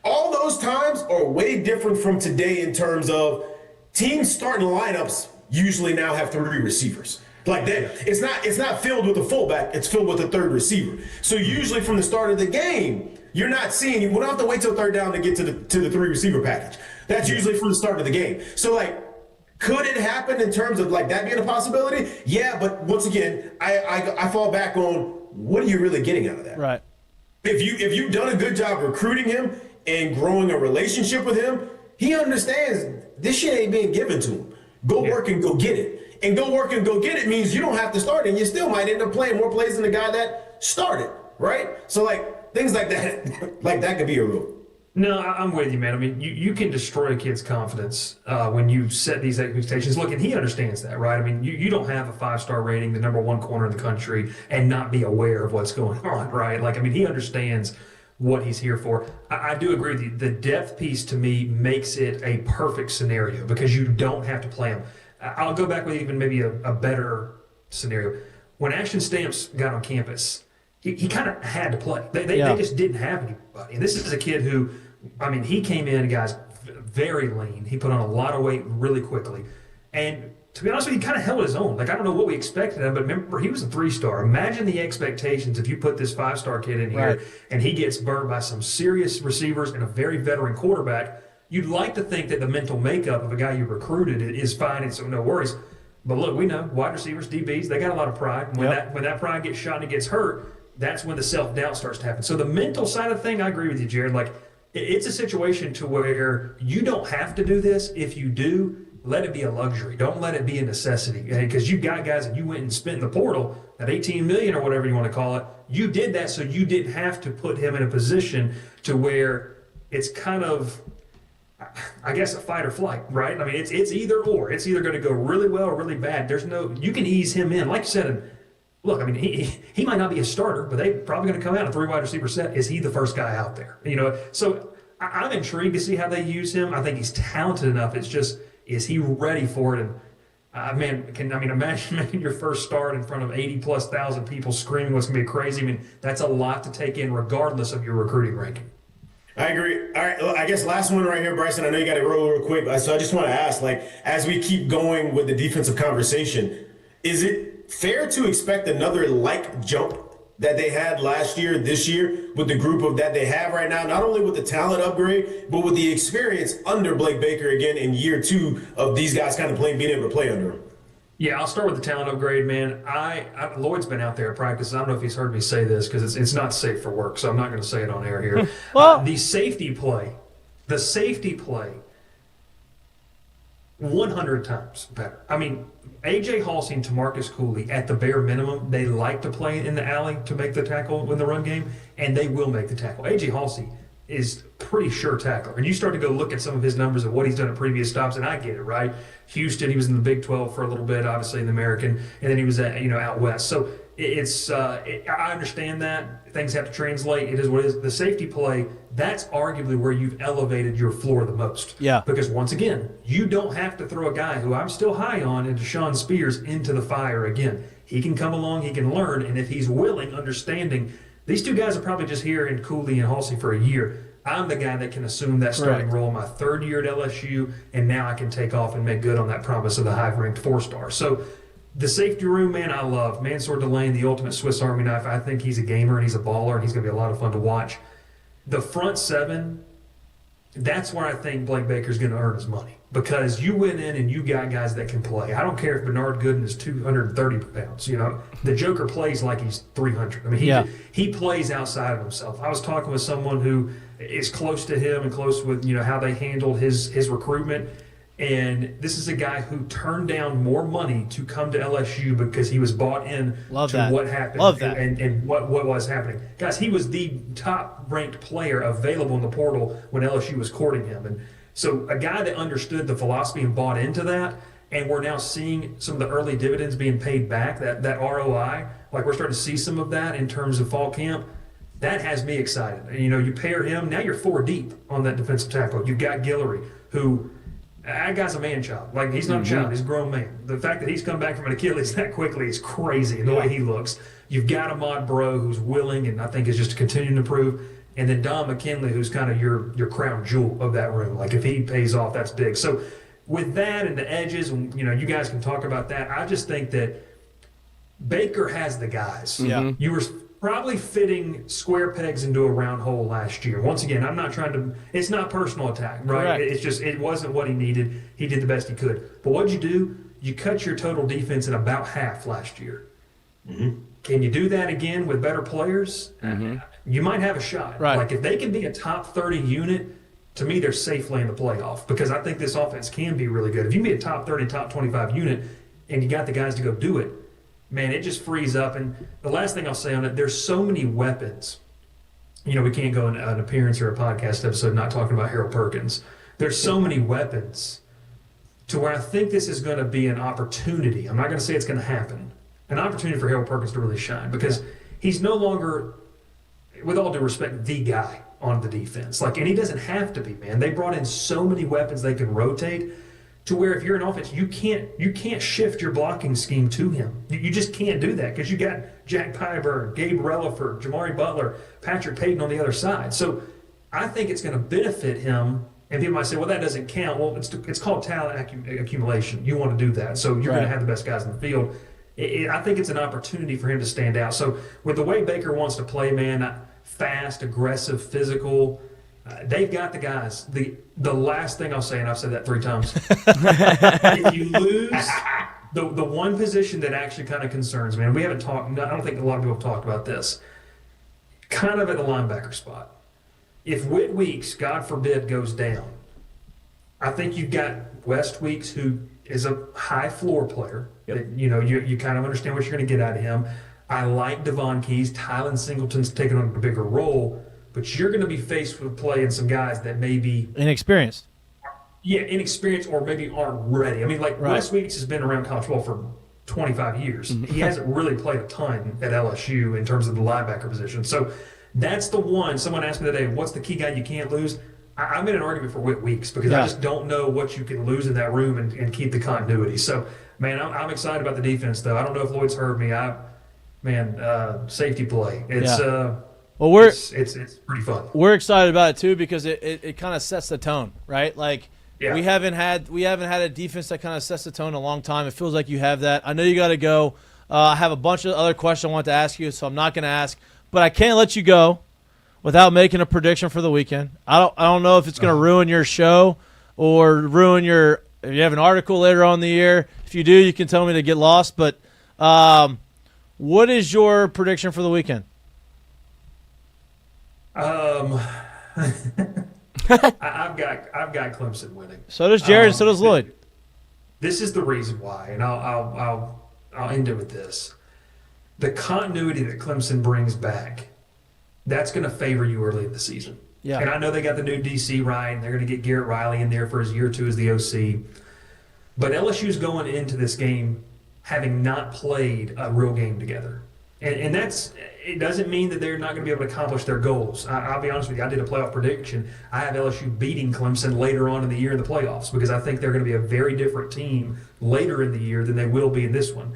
all those times are way different from today in terms of teams starting lineups usually now have three receivers. Like that, it's not filled with a fullback, it's filled with a third receiver. So usually from the start of the game, you're not seeing, we don't have to wait till third down to get to the three receiver package. That's usually from the start of the game. So like, could it happen in terms of like that being a possibility? Yeah, but once again, I fall back on, what are you really getting out of that? Right. If you've done a good job recruiting him and growing a relationship with him, he understands this shit ain't being given to him. Go work and go get it. And go work and go get it means you don't have to start, and you still might end up playing more plays than the guy that started, right? So like things like that, like that could be a rule. No, I'm with you, man. I mean, you can destroy a kid's confidence when you set these expectations. Look, and he understands that, right? I mean, you don't have a 5-star rating, the #1 corner in the country, and not be aware of what's going on, right? Like, I mean, he understands what he's here for. I do agree with you. The depth piece, to me, makes it a perfect scenario because you don't have to play him. I'll go back with even maybe a better scenario. When Ashton Stamps got on campus, he kind of had to play. They just didn't have anybody. And this is a kid who, I mean, he came in, guys, very lean. He put on a lot of weight really quickly. And to be honest with you, he kind of held his own. Like, I don't know what we expected him, but remember, he was a 3-star. Imagine the expectations if you put this 5-star kid in here and he gets burned by some serious receivers and a very veteran quarterback. You'd like to think that the mental makeup of a guy you recruited is fine and so no worries. But look, we know wide receivers, DBs, they got a lot of pride. When that pride gets shot and it gets hurt, that's when the self-doubt starts to happen. So the mental side of the thing, I agree with you, Jared. Like, it's a situation to where you don't have to do this. If you do, let it be a luxury. Don't let it be a necessity. Because you got guys that you went and spent in the portal, that $18 million or whatever you want to call it, you did that so you didn't have to put him in a position to where it's kind of, I guess, a fight or flight, right? I mean, it's either or. It's either going to go really well or really bad. You can ease him in. Like you said, look, I mean, he might not be a starter, but they're probably going to come out a 3-wide receiver set. Is he the first guy out there? So I'm intrigued to see how they use him. I think he's talented enough. It's just, is he ready for it? And imagine making your first start in front of 80+ thousand people screaming what's going to be crazy. I mean, that's a lot to take in regardless of your recruiting ranking. I agree. All right, I guess last one right here, Bryson. I know you got to roll real quick, so I just want to ask, like, as we keep going with the defensive conversation, is it fair to expect another jump that they had last year, this year, with the group of that they have right now, not only with the talent upgrade, but with the experience under Blake Baker again in year 2 of these guys kind of being able to play under him? Yeah, I'll start with the talent upgrade, man. Lloyd's been out there at practice. I don't know if he's heard me say this because it's not safe for work, so I'm not going to say it on air here. The safety play, 100 times better. I mean, A.J. Halsey and Tamarcus Cooley, at the bare minimum, they like to play in the alley to make the tackle in the run game, and they will make the tackle. A.J. Halsey is pretty sure tackler. And you start to go look at some of his numbers of what he's done at previous stops, and I get it, right? Houston, he was in the Big 12 for a little bit, obviously in the American, and then he was at, out west. So I understand that. Things have to translate. It is what it is. The safety play, that's arguably where you've elevated your floor the most. Yeah. Because once again, you don't have to throw a guy who I'm still high on into Deshaun Spears into the fire again. He can come along, he can learn, and if he's willing, understanding, these two guys are probably just here in Cooley and Halsey for a year. I'm the guy that can assume that starting role my 3rd year at LSU, and now I can take off and make good on that promise of the high-ranked 4-star. So the safety room, man, I love. Mansour Delane, the ultimate Swiss Army knife. I think he's a gamer and he's a baller, and he's going to be a lot of fun to watch. The front 7, that's where I think Blake Baker's going to earn his money, because you went in and you got guys that can play. I don't care if Bernard Gooden is 230 pounds. The Joker plays like he's 300. I mean, he plays outside of himself. I was talking with someone who is close to him and close with how they handled his recruitment. And this is a guy who turned down more money to come to LSU because he was bought in what happened and what was happening. Guys, he was the top-ranked player available in the portal when LSU was courting him. And so a guy that understood the philosophy and bought into that, and we're now seeing some of the early dividends being paid back, that ROI, like we're starting to see some of that in terms of fall camp. That has me excited. You pair him, now you're 4 deep on that defensive tackle. You've got Guillory, who... that guy's a man-child. Like, he's not a child. He's a grown man. The fact that he's come back from an Achilles that quickly is crazy in the way he looks. You've got Ahmad Bro, who's willing and I think is just continuing to improve. And then Don McKinley, who's kind of your crown jewel of that room. Like, if he pays off, that's big. So with that and the edges, and you guys can talk about that, I just think that Baker has the guys. Yeah. You were probably fitting square pegs into a round hole last year. Once again, I'm not trying to, it's not personal attack, right? Correct. It's just, it wasn't what he needed. He did the best he could. But what'd you do? You cut your total defense in about half last year. Mm-hmm. Can you do that again with better players? Mm-hmm. You might have a shot. Right. Like, if they can be a top 30 unit, to me, they're safely in the playoff, because I think this offense can be really good. If you can be a top 30, top 25 unit, and you got the guys to go do it, man, it just frees up. And the last thing I'll say on it, there's so many weapons we can't go in an appearance or a podcast episode not talking about Harold Perkins. There's so many weapons to where I think this is going to be an opportunity. I'm not going to say it's going to happen. An opportunity for Harold Perkins to really shine because he's no longer, with all due respect, the guy on the defense. And he doesn't have to be, man. They brought in so many weapons they can rotate to where if you're an offense, you can't shift your blocking scheme to him. You just can't do that because you got Jack Pyburn, Gabe Relaford, Jamari Butler, Patrick Payton on the other side. So I think it's going to benefit him. And people might say, well, that doesn't count. Well, it's called talent accumulation. You want to do that. So you're going to have the best guys in the field. I think it's an opportunity for him to stand out. So with the way Baker wants to play, man, fast, aggressive, physical, they've got the guys. The last thing I'll say, and I've said that 3 times, if you lose the one position that actually kind of concerns me, and we haven't talked, I don't think a lot of people have talked about this, kind of at the linebacker spot. If Whit Weeks, God forbid, goes down, I think you've got West Weeks, who is a high floor player. Yep. That, you kind of understand what you're going to get out of him. I like Devon Keys. Tylen Singleton's taking on a bigger role, but you're going to be faced with playing some guys that may be Inexperienced. Yeah, inexperienced or maybe aren't ready. I mean, Right. West Weeks has been around college football for 25 years. He hasn't really played a ton at LSU in terms of the linebacker position. So that's the one. Someone asked me today, what's the key guy you can't lose? I'm in an argument for Whit Weeks because I just don't know what you can lose in that room and keep the continuity. So, man, I'm excited about the defense, though. I don't know if Lloyd's heard me. Safety play. It's it's pretty fun. We're excited about it too because it kind of sets the tone, right? We haven't had a defense that kind of sets the tone in a long time. It feels like you have that. I know you got to go. I have a bunch of other questions I want to ask you, so I'm not going to ask. But I can't let you go without making a prediction for the weekend. I don't know if it's going to ruin your show or ruin your. If you have an article later on in the year, if you do, you can tell me to get lost. But what is your prediction for the weekend? I've got Clemson winning. So does Jared, and so does Lloyd. This is the reason why, and I'll end it with this. The continuity that Clemson brings back, that's going to favor you early in the season. Yeah. And I know they got the new DC right, and they're going to get Garrett Riley in there for his year 2 as the OC. But LSU's going into this game having not played a real game together. And it doesn't mean that they're not going to be able to accomplish their goals. I'll be honest with you. I did a playoff prediction. I have LSU beating Clemson later on in the year in the playoffs because I think they're going to be a very different team later in the year than they will be in this one.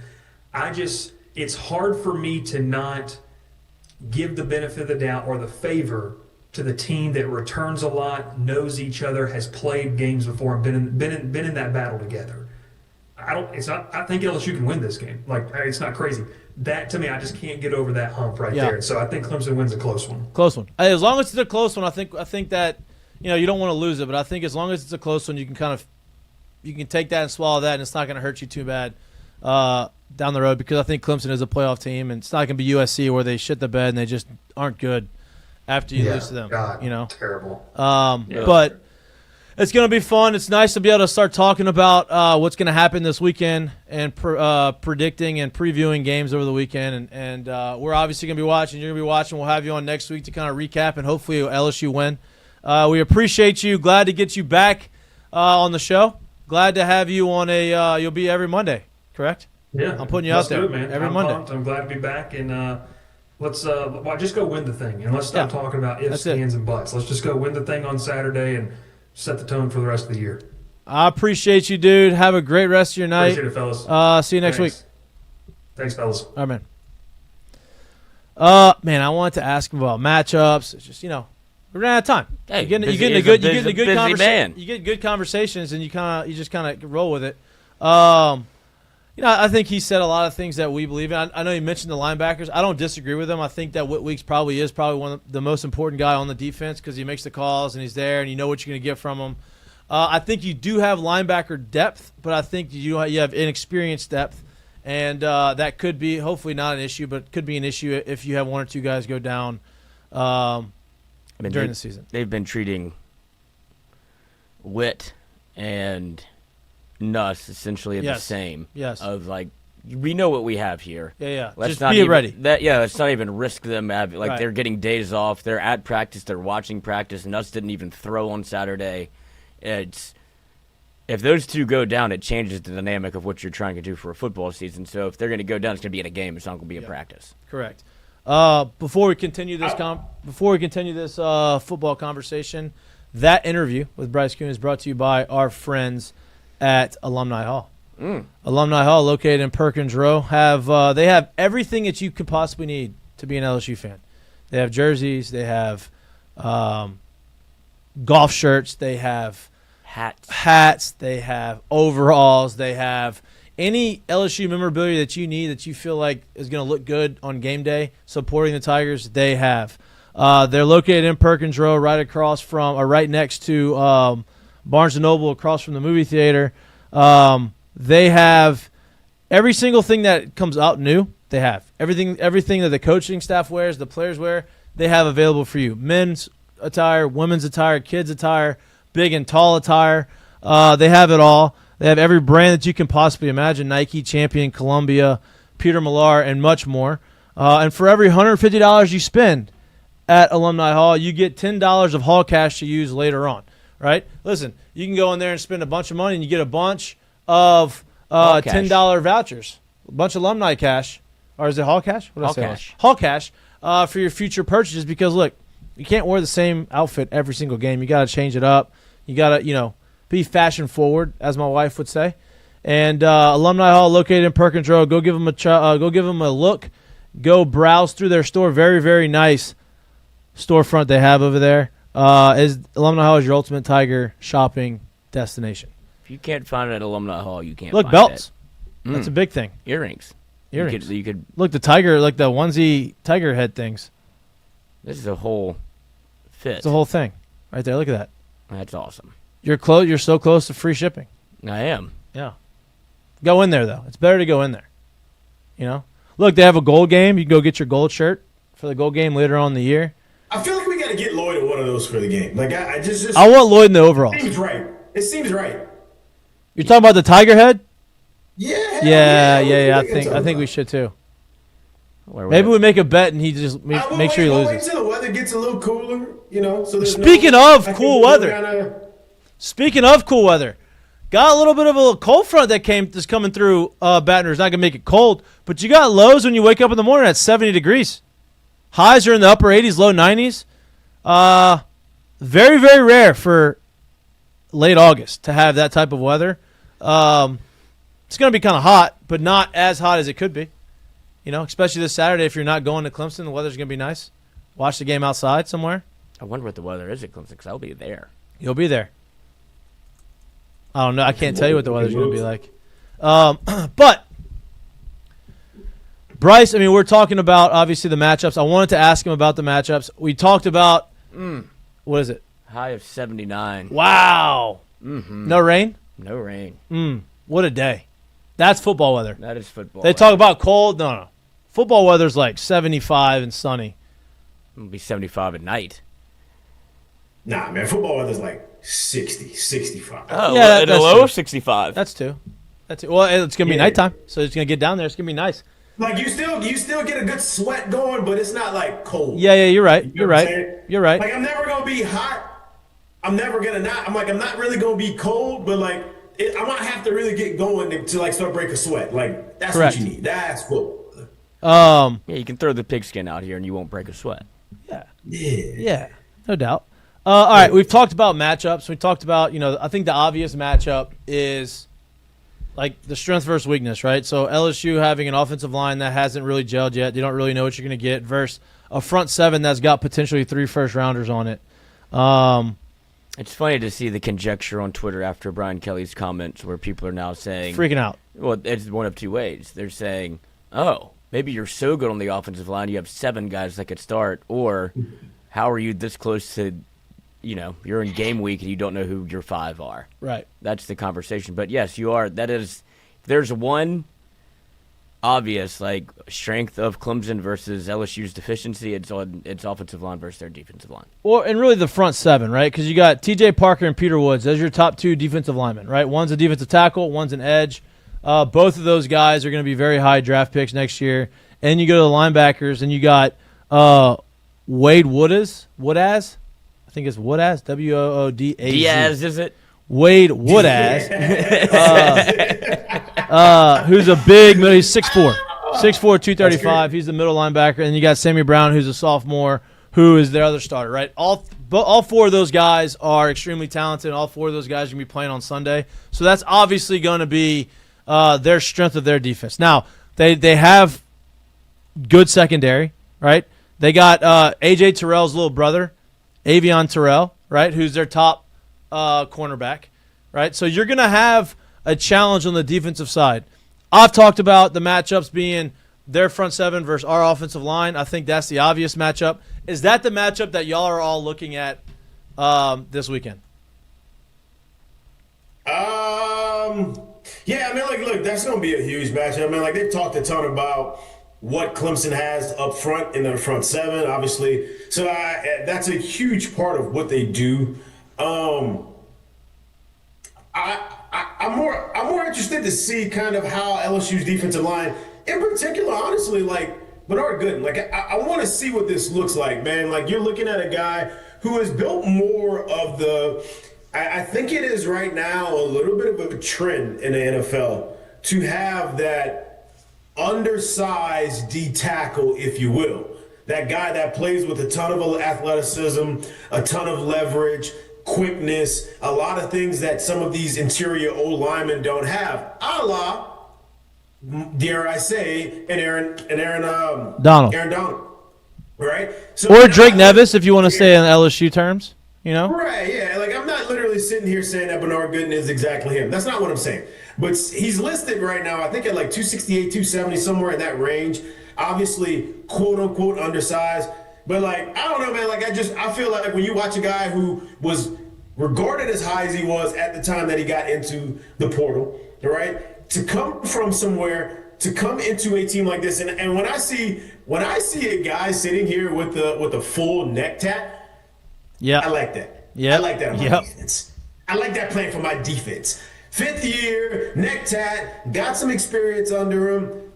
It's hard for me to not give the benefit of the doubt or the favor to the team that returns a lot, knows each other, has played games before, and been in that battle together. I think LSU can win this game. It's not crazy. That, to me, I just can't get over that hump right there. So I think Clemson wins a close one. Close one. As long as it's a close one, I think that you don't want to lose it, but I think as long as it's a close one, you can take that and swallow that, and it's not going to hurt you too bad down the road because I think Clemson is a playoff team, and it's not going to be USC where they shit the bed and they just aren't good after you lose to them. God, terrible. But it's going to be fun. It's nice to be able to start talking about what's going to happen this weekend and predicting and previewing games over the weekend. And we're obviously going to be watching. You're going to be watching. We'll have you on next week to kind of recap and hopefully LSU win. We appreciate you. Glad to get you back on the show. Glad to have you on you'll be every Monday, correct? Yeah. I'm putting you out there do it, man. every I'm Monday. Pumped. I'm glad to be back. And let's just go win the thing. And let's stop talking about ifs, ands, and buts. Let's just go win the thing on Saturday and set the tone for the rest of the year. I appreciate you, dude. Have a great rest of your night. Appreciate it, fellas. See you next week. Thanks, fellas. All right, man. I wanted to ask him about matchups. It's just, we're running out of time. Hey, you're getting a good conversation. You get good conversations, and you just kind of roll with it. I think he said a lot of things that we believe in. I know he mentioned the linebackers. I don't disagree with him. I think that Whit Weeks probably is one of the most important guy on the defense because he makes the calls and he's there and you know what you're going to get from him. I think you do have linebacker depth, but I think you have inexperienced depth, and that could be hopefully not an issue, but could be an issue if you have one or two guys go down during the season. They've been treating Whit and Nuss essentially the same. Yes. Of we know what we have here. Yeah. Let's Just not be even, ready. Let's not even risk them Right. they're getting days off. They're at practice. They're watching practice. And us didn't even throw on Saturday. If those two go down, it changes the dynamic of what you're trying to do for a football season. So if they're going to go down, it's going to be in a game. It's not going to be in practice. Correct. Before we continue this football conversation, that interview with Bryce Koon is brought to you by our friends at Alumni Hall. Alumni Hall, located in Perkins Row, they have everything that you could possibly need to be an LSU fan. They have jerseys, they have golf shirts, they have hats, they have overalls, they have any LSU memorabilia that you need that you feel like is going to look good on game day supporting the Tigers. They have. They're located in Perkins Row, right next to Barnes & Noble, across from the movie theater. They have every single thing that comes out new. They have everything that the coaching staff wears, the players wear. They have available for you: men's attire, women's attire, kids attire, big and tall attire. They have it all. They have every brand that you can possibly imagine: Nike, Champion, Columbia, Peter Millar, and much more. And for every $150 you spend at Alumni Hall, you get $10 of hall cash to use later on. Right? Listen, you can go in there and spend a bunch of money, and you get a bunch of $10 vouchers, a bunch of alumni cash, or is it hall cash? What did I say? Cash. Hall cash for your future purchases. Because look, you can't wear the same outfit every single game. You got to change it up. You got to be fashion forward, as my wife would say. And Alumni Hall, located in Perkins Road. Go give them a look. Go browse through their store. Very, very nice storefront they have over there. Alumni Hall is your ultimate Tiger shopping destination. If you can't find it at Alumni Hall, you can't Look, find belts. it. That's a big thing. Earrings. Earrings. You could. Look, the tiger, like the onesie tiger head things. This is a whole fit. It's the whole thing right there. Look at that. That's awesome. You're so close to free shipping. I am. Yeah. Go in there, though. It's better to go in there. Look, they have a gold game. You can go get your gold shirt for the gold game later on in the year. I feel like we got to get Lloyd one of those for the game. Like I just I want Lloyd in the overalls. seems right. It seems right. You're talking about the tiger head? Yeah. Yeah. I think we should too. Maybe we make a bet and he just make sure he Wait loses. till the weather gets a little cooler, So there's Speaking of cool weather, got a little bit of a cold front that's coming through Baton Rouge. Not gonna make it cold, but you got lows when you wake up in the morning at 70 degrees. Highs are in the upper 80s, low 90s. Very, very rare for late August to have that type of weather. It's going to be kind of hot, but not as hot as it could be. Especially this Saturday if you're not going to Clemson, the weather's going to be nice. Watch the game outside somewhere. I wonder what the weather is at Clemson because I'll be there. You'll be there. I don't know. I can't tell you what the weather's going to be like. But Bryce, we're talking about, obviously, the matchups. I wanted to ask him about the matchups. We talked about, what is it? High of 79. Wow. Mm-hmm. No rain? No rain. What a day. That's football weather. That is football They weather. talk about cold. No. Football weather's like 75 and sunny. It'll be 75 at night. Nah, man, football weather's like 60, 65. Oh, Yeah, at a that's low true. of 65. That's two. Well, it's going to be Yeah. nighttime, so it's going to get down there. It's going to be nice. Like you still get a good sweat going, but it's not like cold. Yeah, you're right. You know You're what I'm right. saying? You're right. Like I'm never gonna be hot. I'm never gonna not. I'm not really gonna be cold, but like I might have to really get going to like start break a sweat. Like that's Correct. what you need. That's football. Yeah, you can throw the pigskin out here and you won't break a sweat. Yeah, no doubt. All right, we've talked about matchups. We talked about, I think the obvious matchup is like the strength versus weakness, right? So LSU having an offensive line that hasn't really gelled yet. You don't really know what you're going to get versus a front seven that's got potentially 3 first-rounders on it. It's funny to see the conjecture on Twitter after Brian Kelly's comments where people are now saying... Freaking out. Well, it's one of two ways. They're saying, oh, maybe you're so good on the offensive line you have 7 guys that could start, or how are you this close to, you're in game week and you don't know who your 5 are. Right. That's the conversation. But, yes, you are. That is... There's one obvious, strength of Clemson versus LSU's deficiency. It's on its offensive line versus their defensive line. And really the front seven, right? Because you got T.J. Parker and Peter Woods as your top 2 defensive linemen, right? One's a defensive tackle, one's an edge. Both of those guys are going to be very high draft picks next year. And you go to the linebackers, and you got Wade Woodaz. I think it's Woodaz. Woodaz. Diaz, is it? Wade Woodaz. Who's a big middle. He's 6'4". 6'4", 235. He's the middle linebacker. And you got Sammy Brown, who's a sophomore, who is their other starter, right? All four of those guys are extremely talented. All four of those guys are going to be playing on Sunday. So that's obviously going to be their strength of their defense. Now, they have good secondary, right? They got A.J. Terrell's little brother, Avion Terrell, right, who's their top cornerback, right? So you're going to have a challenge on the defensive side. I've talked about the matchups being their front seven versus our offensive line. I think that's the obvious matchup. Is that the matchup that y'all are all looking at this weekend? Yeah, I mean, look, that's going to be a huge matchup. I mean, they've talked a ton about what Clemson has up front in their front seven, obviously. So that's a huge part of what they do. I'm more interested to see kind of how LSU's defensive line, in particular, honestly, Bernard Gooden. I want to see what this looks like, man. You're looking at a guy who has built more of the. I think it is right now a little bit of a trend in the NFL to have that undersized D tackle, if you will. That guy that plays with a ton of athleticism, a ton of leverage, quickness, a lot of things that some of these interior O linemen don't have. A la, dare I say, Aaron Donald. Aaron Donald. Right? So or Drake Nevis, if you want to say in LSU terms. Right, yeah. I'm not literally sitting here saying that Bernard Gooden is exactly him. That's not what I'm saying. But he's listed right now, I think, at 268, 270, somewhere in that range. Obviously, quote-unquote undersized. But, I don't know, man. I feel like when you watch a guy who was regarded as high as he was at the time that he got into the portal, right, to come from somewhere, to come into a team like this, and when I see a guy sitting here with a full neck tat, yeah, I like that. Yeah, I like that on my defense. I like that playing for my defense. 5th year, neck tat, got some experience under him.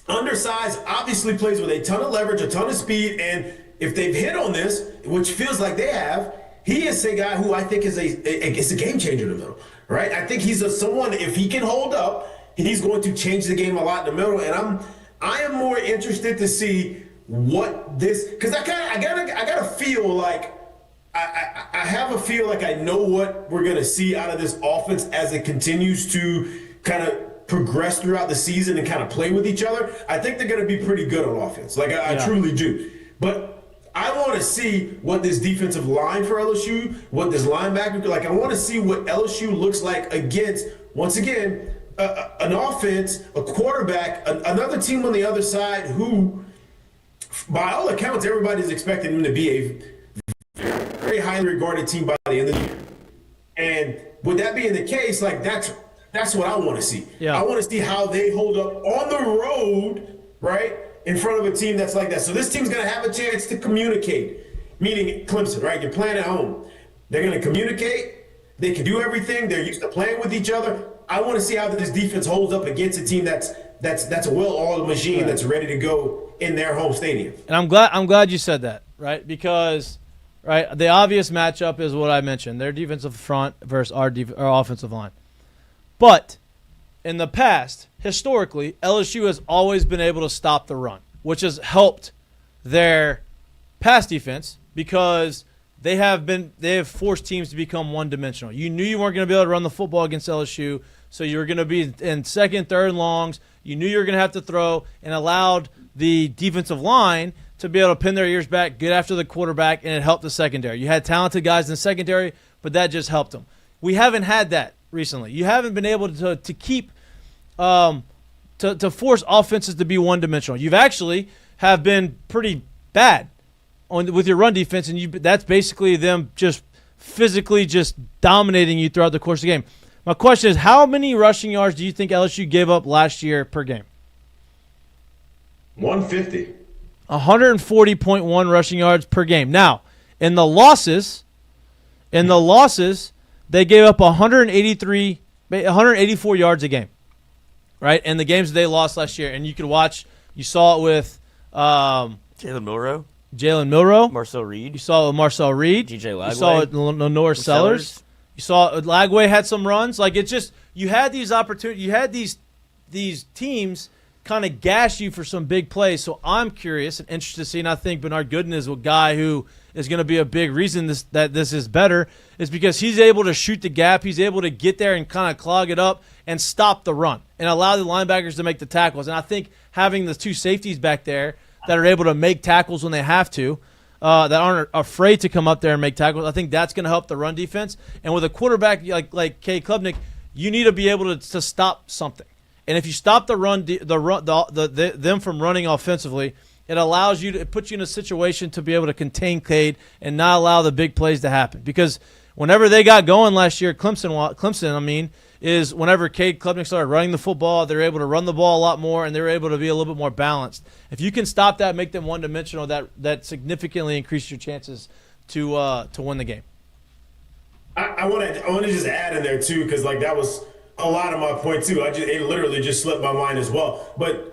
Undersized, obviously plays with a ton of leverage, a ton of speed, and if they've hit on this, which feels like they have, he is a guy who I think is a game changer in the middle, right? I think he's someone, if he can hold up, he's going to change the game a lot in the middle, and I am more interested to see what this, because I gotta feel like I have a feel like I know what we're going to see out of this offense as it continues to kind of progress throughout the season and kind of play with each other. I think they're going to be pretty good on offense. I truly do. But I want to see what this defensive line for LSU, what this linebacker, I want to see what LSU looks like against, once again, an offense, a quarterback, another team on the other side who, by all accounts, everybody's expecting them to be a very highly regarded team by the end of the year. And with that being the case, that's what I want to see. Yeah. I want to see how they hold up on the road, right, in front of a team that's like that. So this team's going to have a chance to communicate, meaning Clemson, right? You're playing at home. They're going to communicate. They can do everything. They're used to playing with each other. I want to see how this defense holds up against a team that's a well-oiled machine that's ready to go in their home stadium. And I'm glad you said that, right? Because the obvious matchup is what I mentioned: their defensive front versus our offensive line. But in the past, historically, LSU has always been able to stop the run, which has helped their pass defense because they have forced teams to become one-dimensional. You knew you weren't going to be able to run the football against LSU, so you were going to be in second, third, and longs. You knew you were going to have to throw, and allowed the defensive line to be able to pin their ears back, get after the quarterback, and it helped the secondary. You had talented guys in the secondary, but that just helped them. We haven't had that recently. You haven't been able to keep to force offenses to be one-dimensional. You've actually have been pretty bad with your run defense, and that's basically them just physically just dominating you throughout the course of the game. My question is, how many rushing yards do you think LSU gave up last year per game? 150. 140.1 rushing yards per game. Now, in the losses, they gave up 184 yards a game. right? And the games that they lost last year, and you could watch. You saw it with Jalen Milroe, Marcel Reed. You saw it with Marcel Reed. DJ Lagway. You saw it with Lenore Sellers. You saw Lagway had some runs. Like, it's just you had these opportunities. You had these teams kind of gash you for some big plays. So I'm curious and interested to see, and I think Bernard Gooden is a guy who is going to be a big reason that this is better, is because he's able to shoot the gap. He's able to get there and kind of clog it up and stop the run and allow the linebackers to make the tackles. And I think having the two safeties back there that are able to make tackles when they have to, that aren't afraid to come up there and make tackles, I think that's going to help the run defense. And with a quarterback like Cade Klubnik, you need to be able to stop something. And if you stop the run, them from running offensively, it allows you to, it puts you in a situation to be able to contain Cade and not allow the big plays to happen. Because whenever they got going last year, Clemson, is whenever Cade Klubnik started running the football, they're able to run the ball a lot more, and they're able to be a little bit more balanced. If you can stop that, make them one-dimensional, that significantly increases your chances to win the game. I want to just add in there too, because like that was a lot of my point too. It literally just slipped my mind as well. But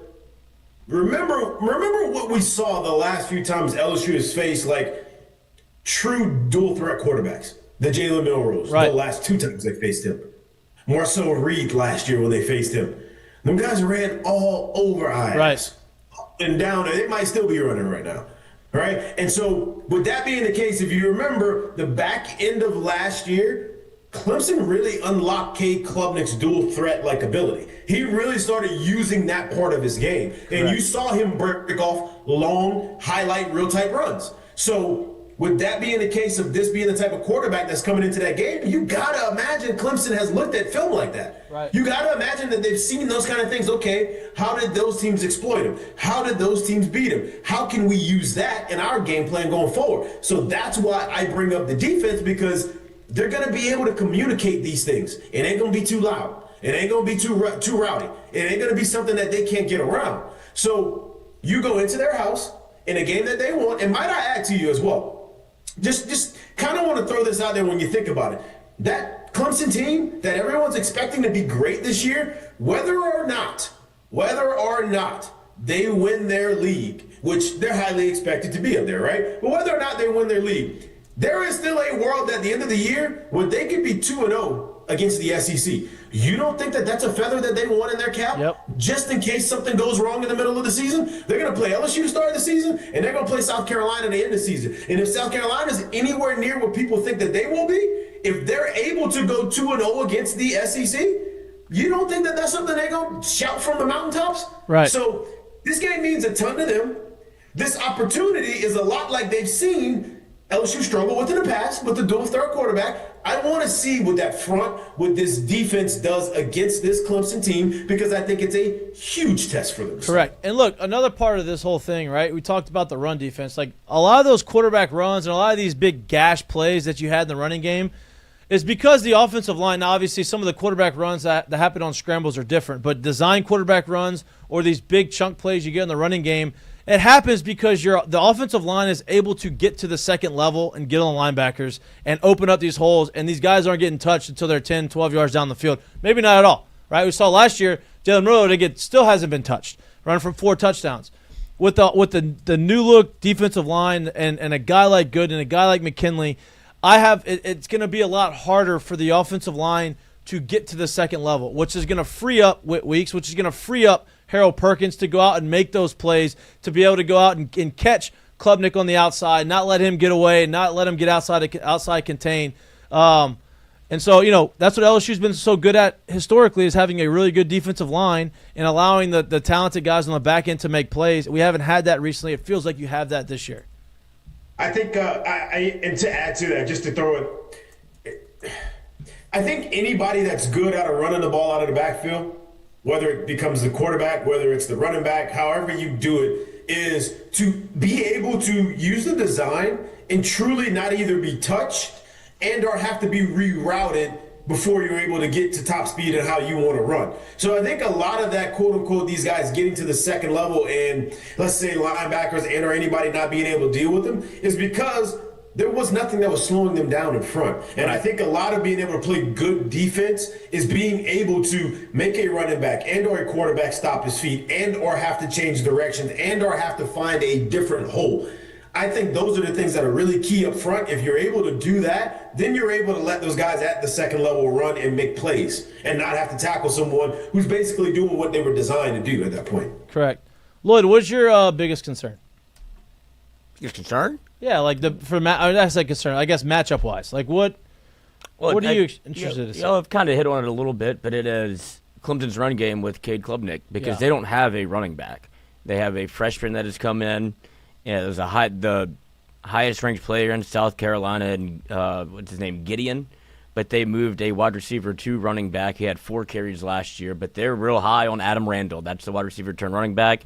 remember what we saw the last few times LSU has faced like true dual threat quarterbacks. The Jalen Milroes, right. The last two times they faced him. Marcel Reed last year when they faced him. Them guys ran all over our ass. Up and down, and they might still be running right now. Right? And so with that being the case, if you remember the back end of last year, Clemson really unlocked Cade Klubnik's dual threat like ability. He really started using that part of his game. And you saw him break off long, highlight, real type runs. So with that being the case of this being the type of quarterback that's coming into that game, you got to imagine Clemson has looked at film like that. Right. You got to imagine that they've seen those kind of things. Okay, how did those teams exploit him? How did those teams beat him? How can we use that in our game plan going forward? So that's why I bring up the defense, because they're going to be able to communicate these things. It ain't going to be too loud. It ain't going to be too rowdy. It ain't going to be something that they can't get around. So you go into their house in a game that they want, and might I add to you as well, just kind of want to throw this out there when you think about it. That Clemson team that everyone's expecting to be great this year, whether or not they win their league, which they're highly expected to be up there, right? But whether or not they win their league, there is still a world at the end of the year where they could be 2-0 against the SEC. You don't think that that's a feather that they want in their cap? Yep. Just in case something goes wrong in the middle of the season? They're going to play LSU to start the season, and they're going to play South Carolina at the end of the season. And if South Carolina is anywhere near what people think that they will be, if they're able to go 2-0 against the SEC, you don't think that that's something they're going to shout from the mountaintops? Right. So this game means a ton to them. This opportunity is a lot like they've seen LSU struggle with in the past with the dual threat quarterback. I want to see what this defense does against this Clemson team, because I think it's a huge test for them. Correct. And look, another part of this whole thing, right? We talked about the run defense. Like, a lot of those quarterback runs and a lot of these big gash plays that you had in the running game is because the offensive line, now obviously some of the quarterback runs that happen on scrambles are different, but design quarterback runs or these big chunk plays you get in the running game, it happens because the offensive line is able to get to the second level and get on the linebackers and open up these holes, and these guys aren't getting touched until they're 10, 12 yards down the field. Maybe not at all, right? We saw last year, Jalen Milroe still hasn't been touched, running for 4 touchdowns. With the new look defensive line and a guy like Good and a guy like McKinley, it's going to be a lot harder for the offensive line to get to the second level, which is going to free up Whit Weeks, which is going to free up Harold Perkins to go out and make those plays, to be able to go out and catch Klubnik on the outside, not let him get away, not let him get outside contain. And so, that's what LSU's been so good at historically, is having a really good defensive line and allowing the talented guys on the back end to make plays. We haven't had that recently. It feels like you have that this year. I think, and to add to that, just to throw it, I think anybody that's good at running the ball out of the backfield, whether it becomes the quarterback, whether it's the running back, however you do it, is to be able to use the design and truly not either be touched and or have to be rerouted before you're able to get to top speed and how you want to run. So I think a lot of that, quote unquote, these guys getting to the second level and let's say linebackers and or anybody not being able to deal with them is because there was nothing that was slowing them down in front. And I think a lot of being able to play good defense is being able to make a running back and or a quarterback stop his feet and or have to change directions and or have to find a different hole. I think those are the things that are really key up front. If you're able to do that, then you're able to let those guys at the second level run and make plays and not have to tackle someone who's basically doing what they were designed to do at that point. Correct. Lloyd, what's your biggest concern? Your concern? Yeah, like that's a concern. I guess matchup wise, like what are you interested in? I've kind of hit on it a little bit, but it is Clemson's run game with Cade Klubnik because they don't have a running back. They have a freshman that has come in. Yeah, there's the highest ranked player in South Carolina, and what's his name, Gideon. But they moved a wide receiver to running back. He had 4 carries last year, but they're real high on Adam Randall. That's the wide receiver turn running back.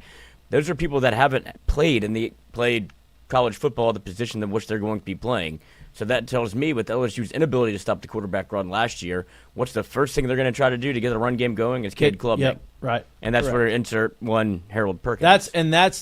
Those are people that haven't played college football, the position in which they're going to be playing. So that tells me with LSU's inability to stop the quarterback run last year, what's the first thing they're going to try to do to get the run game going is Cade Klubnik. Yep, right. And that's where insert one Harold Perkins.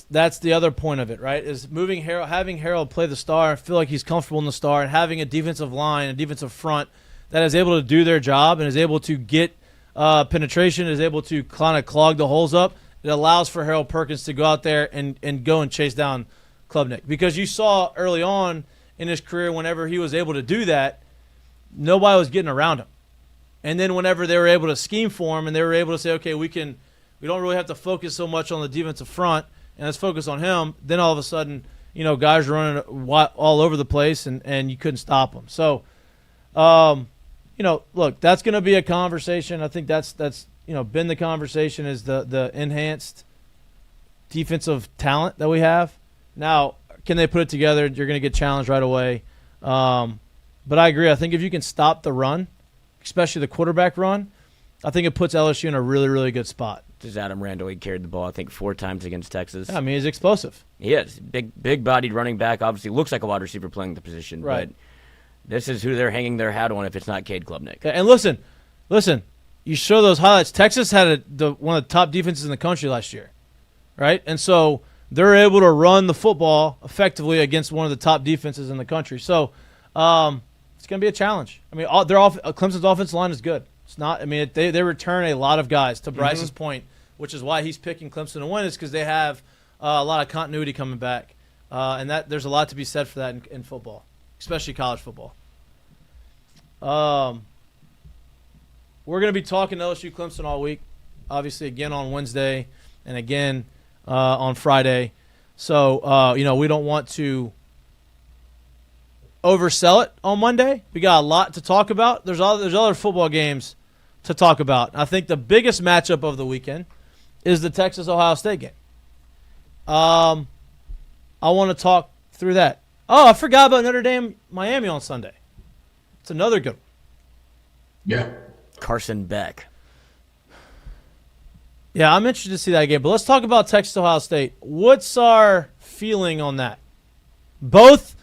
That's the other point of it, right? Is moving Harold, having Harold play the star, feel like he's comfortable in the star, and having a defensive line, a defensive front that is able to do their job and is able to get penetration, is able to kind of clog the holes up. It allows for Harold Perkins to go out there and go and chase down Klubnik. Because you saw early on in his career, whenever he was able to do that, nobody was getting around him. And then whenever they were able to scheme for him and they were able to say, okay, we don't really have to focus so much on the defensive front and let's focus on him, then all of a sudden, guys are running all over the place and you couldn't stop them. So, look, that's going to be a conversation. I think that's been the conversation is the enhanced defensive talent that we have. Now, can they put it together? You're going to get challenged right away. But I agree. I think if you can stop the run, especially the quarterback run, I think it puts LSU in a really, really good spot. Does Adam Randall, he carried the ball, I think, 4 times against Texas. Yeah, I mean, he's explosive. He is. Big-bodied running back. Obviously looks like a wide receiver playing the position. Right. But this is who they're hanging their hat on if it's not Cade Klubnik. Yeah, and listen, you show those highlights. Texas had one of the top defenses in the country last year, right? And so they're able to run the football effectively against one of the top defenses in the country. So it's going to be a challenge. I mean, Clemson's offensive line is good. It's not. I mean, they return a lot of guys. To Bryce's point, which is why he's picking Clemson to win, is because they have a lot of continuity coming back, and that there's a lot to be said for that in football, especially college football. We're going to be talking LSU Clemson all week, obviously again on Wednesday and again on Friday. So, we don't want to oversell it on Monday. We got a lot to talk about. There's other football games to talk about. I think the biggest matchup of the weekend is the Texas-Ohio State game. I want to talk through that. Oh, I forgot about Notre Dame-Miami on Sunday. It's another good one. Yeah. Carson Beck. Yeah, I'm interested to see that game. But let's talk about Texas-Ohio State. What's our feeling on that? Both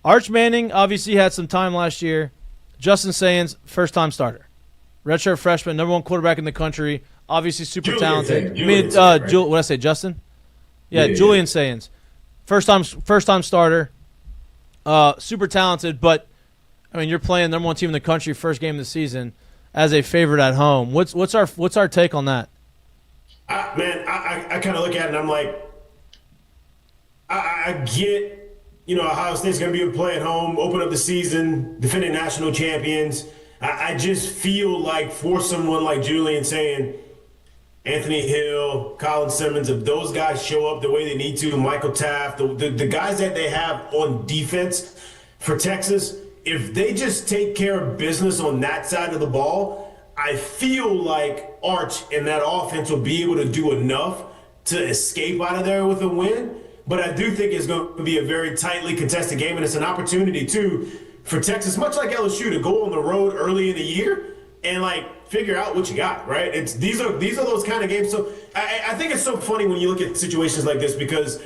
Arch Manning obviously had some time last year. Justin Sayans, first-time starter. Redshirt freshman, number 1 quarterback in the country. Obviously super talented. What did I say, Justin? Yeah, Julian Sayans. First-time starter. Super talented, but, I mean, you're playing number 1 team in the country, first game of the season, as a favorite at home. What's our take on that? I kind of look at it and I'm like, I get, Ohio State's going to be able to play at home, open up the season, defending national champions. I just feel like for someone like Julian saying, Anthony Hill, Colin Simmons, if those guys show up the way they need to, Michael Taft, the guys that they have on defense for Texas, if they just take care of business on that side of the ball, I feel like Arch and that offense will be able to do enough to escape out of there with a win. But I do think it's going to be a very tightly contested game, and it's an opportunity, too, for Texas, much like LSU, to go on the road early in the year and, figure out what you got, right? These are those kind of games. So I think it's so funny when you look at situations like this, because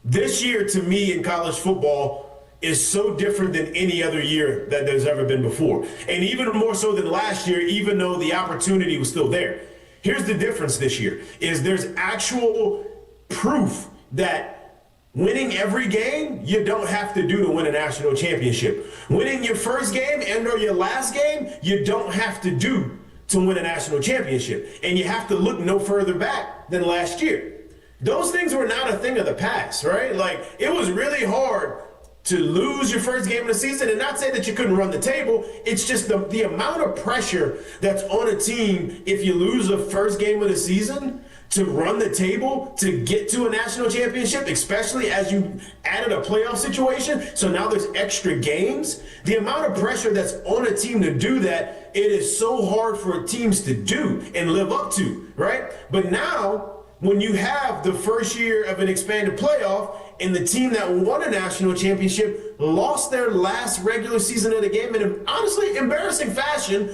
this year, to me, in college football is so different than any other year that there's ever been before. And even more so than last year, even though the opportunity was still there. Here's the difference this year, is there's actual proof that Winning every game, you don't have to do to win a national championship. Winning your first game and or your last game, you don't have to do to win a national championship. And you have to look no further back than last year. Those things were not a thing of the past, right? Like, it was really hard to lose your first game of the season, and not say that you couldn't run the table. It's just the amount of pressure that's on a team if you lose the first game of the season to run the table to get to a national championship, especially as you added a playoff situation. So now there's extra games. The amount of pressure that's on a team to do that, it is so hard for teams to do and live up to, right? But now, when you have the first year of an expanded playoff and the team that won a national championship lost their last regular season of the game in an honestly embarrassing fashion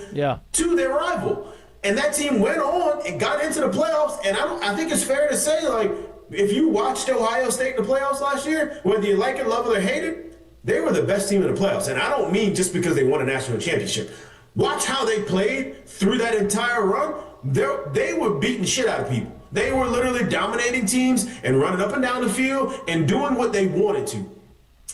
to their rival. And that team went on and got into the playoffs. And I think it's fair to say, like, if you watched Ohio State in the playoffs last year, whether you like it, love it, or hate it, they were the best team in the playoffs. And I don't mean just because they won a national championship. Watch how they played through that entire run. They were beating shit out of people. They were literally dominating teams and running up and down the field and doing what they wanted to.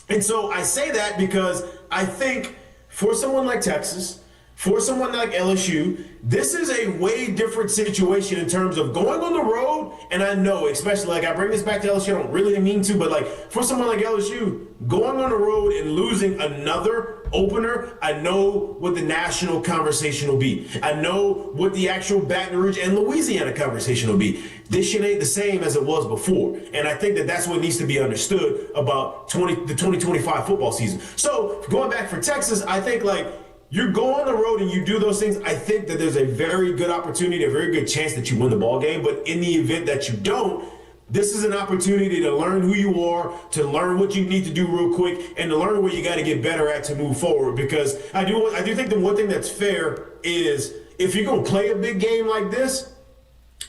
And so I say that because I think for someone like Texas, for someone like LSU, this is a way different situation in terms of going on the road. And I know, especially, like, I bring this back to LSU, I don't really mean to, but like for someone like LSU, going on the road and losing another opener, I know what the national conversation will be. I know what the actual Baton Rouge and Louisiana conversation will be. This shit ain't the same as it was before. And I think that that's what needs to be understood about the 2025 football season. So going back for Texas, I think, like, you go on the road and you do those things, I think that there's a very good opportunity, a very good chance that you win the ball game. But in the event that you don't, this is an opportunity to learn who you are, to learn what you need to do real quick, and to learn what you got to get better at to move forward. Because I do think the one thing that's fair is if you're going to play a big game like this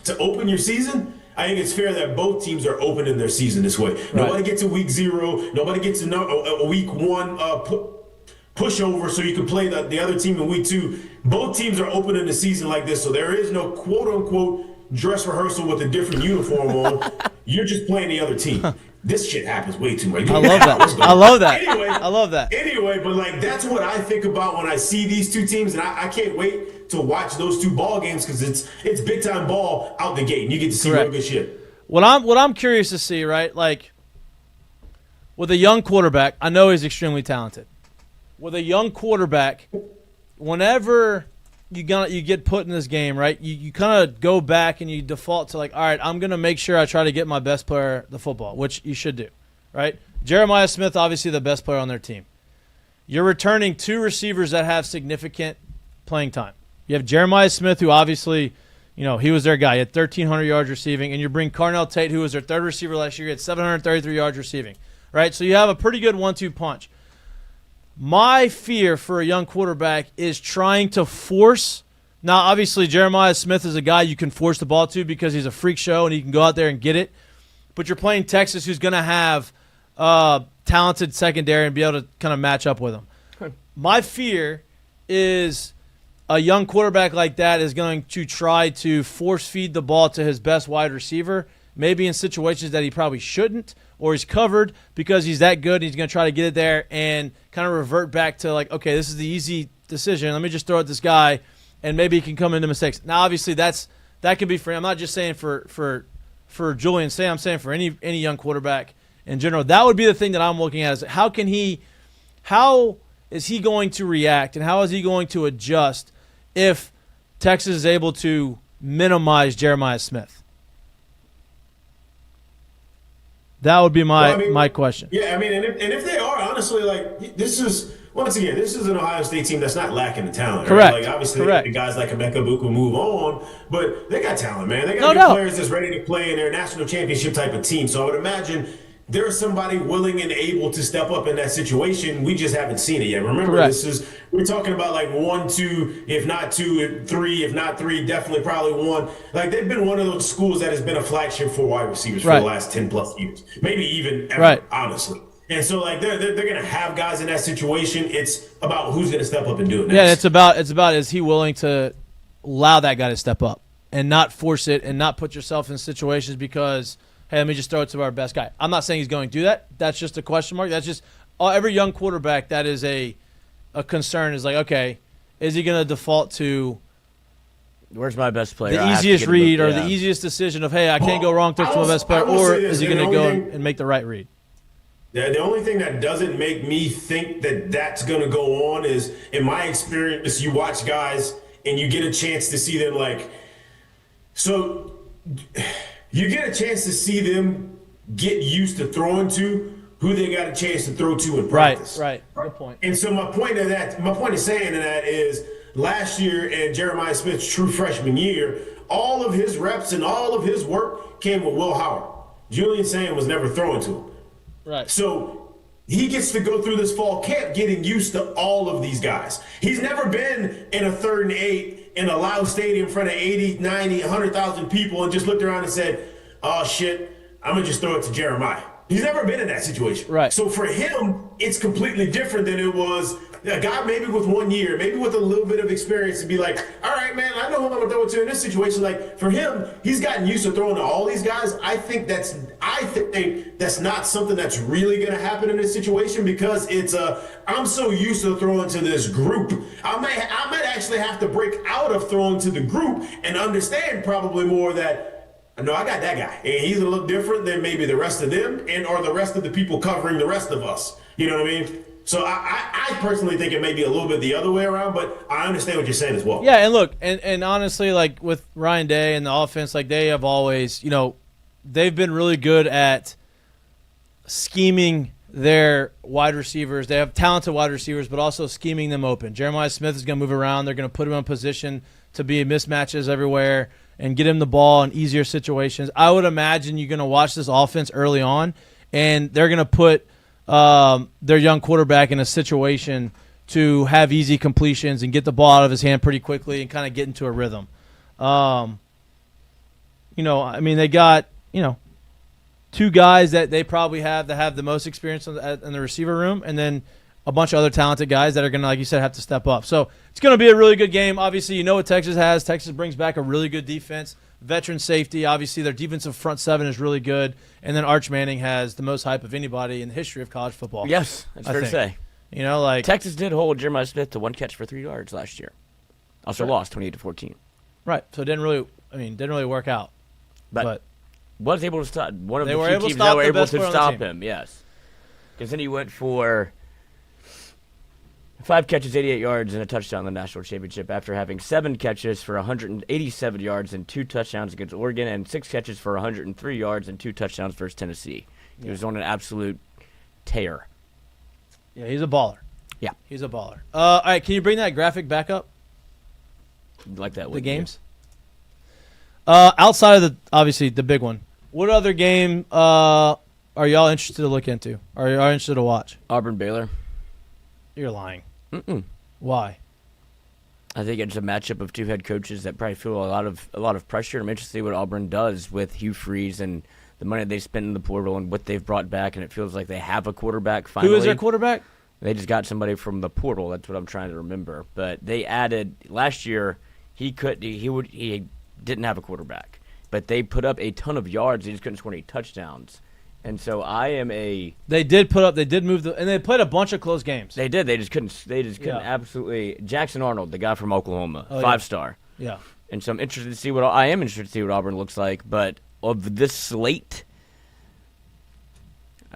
to open your season, I think it's fair that both teams are opening their season this way. Right. Nobody gets a week 0. Nobody gets a week 1 pushover so you can play the other team in week 2. Both teams are opening the season like this, so there is no quote-unquote dress rehearsal with a different uniform on. You're just playing the other team. This shit happens way too much. I love that. I love that. Anyway, I love that. Anyway, but like that's what I think about when I see these two teams, and I can't wait to watch those two ball games because it's big time ball out the gate, and you get to see real good shit. What I'm curious to see, right? Like with a young quarterback, I know he's extremely talented. With a young quarterback, whenever you get put in this game, right, you kind of go back and you default to like, all right, I'm going to make sure I try to get my best player the football, which you should do, right? Jeremiah Smith, obviously the best player on their team. You're returning 2 receivers that have significant playing time. You have Jeremiah Smith, who obviously, he was their guy. He had 1,300 yards receiving, and you bring Carnell Tate, who was their third receiver last year. He had 733 yards receiving, right? So you have a pretty good 1-2 punch. My fear for a young quarterback is trying to force. Now, obviously, Jeremiah Smith is a guy you can force the ball to because he's a freak show and he can go out there and get it. But you're playing Texas, who's going to have talented secondary and be able to kind of match up with them. My fear is a young quarterback like that is going to try to force feed the ball to his best wide receiver, maybe in situations that he probably shouldn't, or he's covered because he's that good and he's going to try to get it there and kind of revert back to like, okay, this is the easy decision. Let me just throw at this guy and maybe he can come into mistakes. Now, obviously, that could be for him. I'm not just saying for Julian Say. I'm saying for any young quarterback in general. That would be the thing that I'm looking at is how is he going to react and how is he going to adjust if Texas is able to minimize Jeremiah Smith? That would be my question. Yeah, I mean, and if they are, honestly, like, this is an Ohio State team that's not lacking the talent. Correct. Right? Like, obviously, Correct. the guys like Emeka Buku move on, but they got talent, man. They got players that's ready to play in their national championship type of team. So I would imagine there's somebody willing and able to step up in that situation. We just haven't seen it yet. Remember, Correct. we're talking about like 1, 2, if not 2, 3, if not 3, definitely probably 1. Like they've been one of those schools that has been a flagship for wide receivers for the last 10 plus years, maybe even ever, honestly. And so like they're going to have guys in that situation. It's about who's going to step up and do it next. Yeah, it's about is he willing to allow that guy to step up and not force it and not put yourself in situations because, hey, let me just throw it to our best guy. I'm not saying he's going to do that. That's just a question mark. That's just every young quarterback that is a concern is like, okay, is he going to default to Where's my best player? the easiest read or the easiest decision of, hey, I can't go wrong, throw to my best player, or is he going to go and make the right read? The only thing that doesn't make me think that that's going to go on is, in my experience, you watch guys and you get a chance to see them so you get a chance to see them get used to throwing to who they got a chance to throw to in practice. Right. Good point. And so my point of saying that is last year and Jeremiah Smith's true freshman year, all of his reps and all of his work came with Will Howard. Julian Sand was never throwing to him. Right. So he gets to go through this fall camp getting used to all of these guys. He's never been in a 3rd and 8 in a loud stadium in front of 80, 90, 100,000 people and just looked around and said, oh, shit, I'm going to just throw it to Jeremiah. He's never been in that situation. Right. So for him, it's completely different than it was a guy maybe with 1 year, maybe with a little bit of experience to be like, all right, man, I know who I'm going to throw it to in this situation. Like, for him, he's gotten used to throwing to all these guys. I think that's not something that's really going to happen in this situation because I'm so used to throwing to this group. I might actually have to break out of throwing to the group and understand probably more that, no, I got that guy, and he's a little different than maybe the rest of them or the rest of the people covering the rest of us. You know what I mean? So I personally think it may be a little bit the other way around, but I understand what you're saying as well. Yeah, and look, and honestly, like with Ryan Day and the offense, like they have always, they've been really good at scheming their wide receivers. They have talented wide receivers, but also scheming them open. Jeremiah Smith is going to move around. They're going to put him in position to be mismatches everywhere and get him the ball in easier situations. I would imagine you're going to watch this offense early on, and they're going to put their young quarterback in a situation to have easy completions and get the ball out of his hand pretty quickly and kind of get into a rhythm. They got, two guys that they probably have that have the most experience in the receiver room, and then a bunch of other talented guys that are going to, like you said, have to step up. So it's going to be a really good game. Obviously, you know what Texas has. Texas brings back a really good defense, veteran safety. Obviously, their defensive front seven is really good. And then Arch Manning has the most hype of anybody in the history of college football. Yes, that's fair to say. Texas did hold Jeremiah Smith to 1 catch for 3 yards last year. Also lost 28-14. Right. So it didn't really work out. But was able to stop one of the few teams that were able to stop him. Yes, because then he went for 5 catches, 88 yards, and a touchdown in the national championship after having 7 catches for 187 yards and 2 touchdowns against Oregon and 6 catches for 103 yards and 2 touchdowns versus Tennessee. He was on an absolute tear. Yeah, he's a baller. Yeah. He's a baller. All right, can you bring that graphic back up? Like that. The games? Outside of obviously the big one, what other game are y'all interested to look into? Are y'all interested to watch? Auburn Baylor. You're lying. Mm-mm. Why? I think it's a matchup of 2 head coaches that probably feel a lot of pressure. I'm interested to see what Auburn does with Hugh Freeze and the money they spent in the portal and what they've brought back, and it feels like they have a quarterback finally. Who is their quarterback? They just got somebody from the portal. That's what I'm trying to remember. But they added last year. He didn't have a quarterback, but they put up a ton of yards. They just couldn't score any touchdowns. And so They did move and they played a bunch of close games. They did. They just couldn't absolutely. Jackson Arnold, the guy from Oklahoma, 5-star. Yeah. And so I am interested to see what Auburn looks like. But of this slate,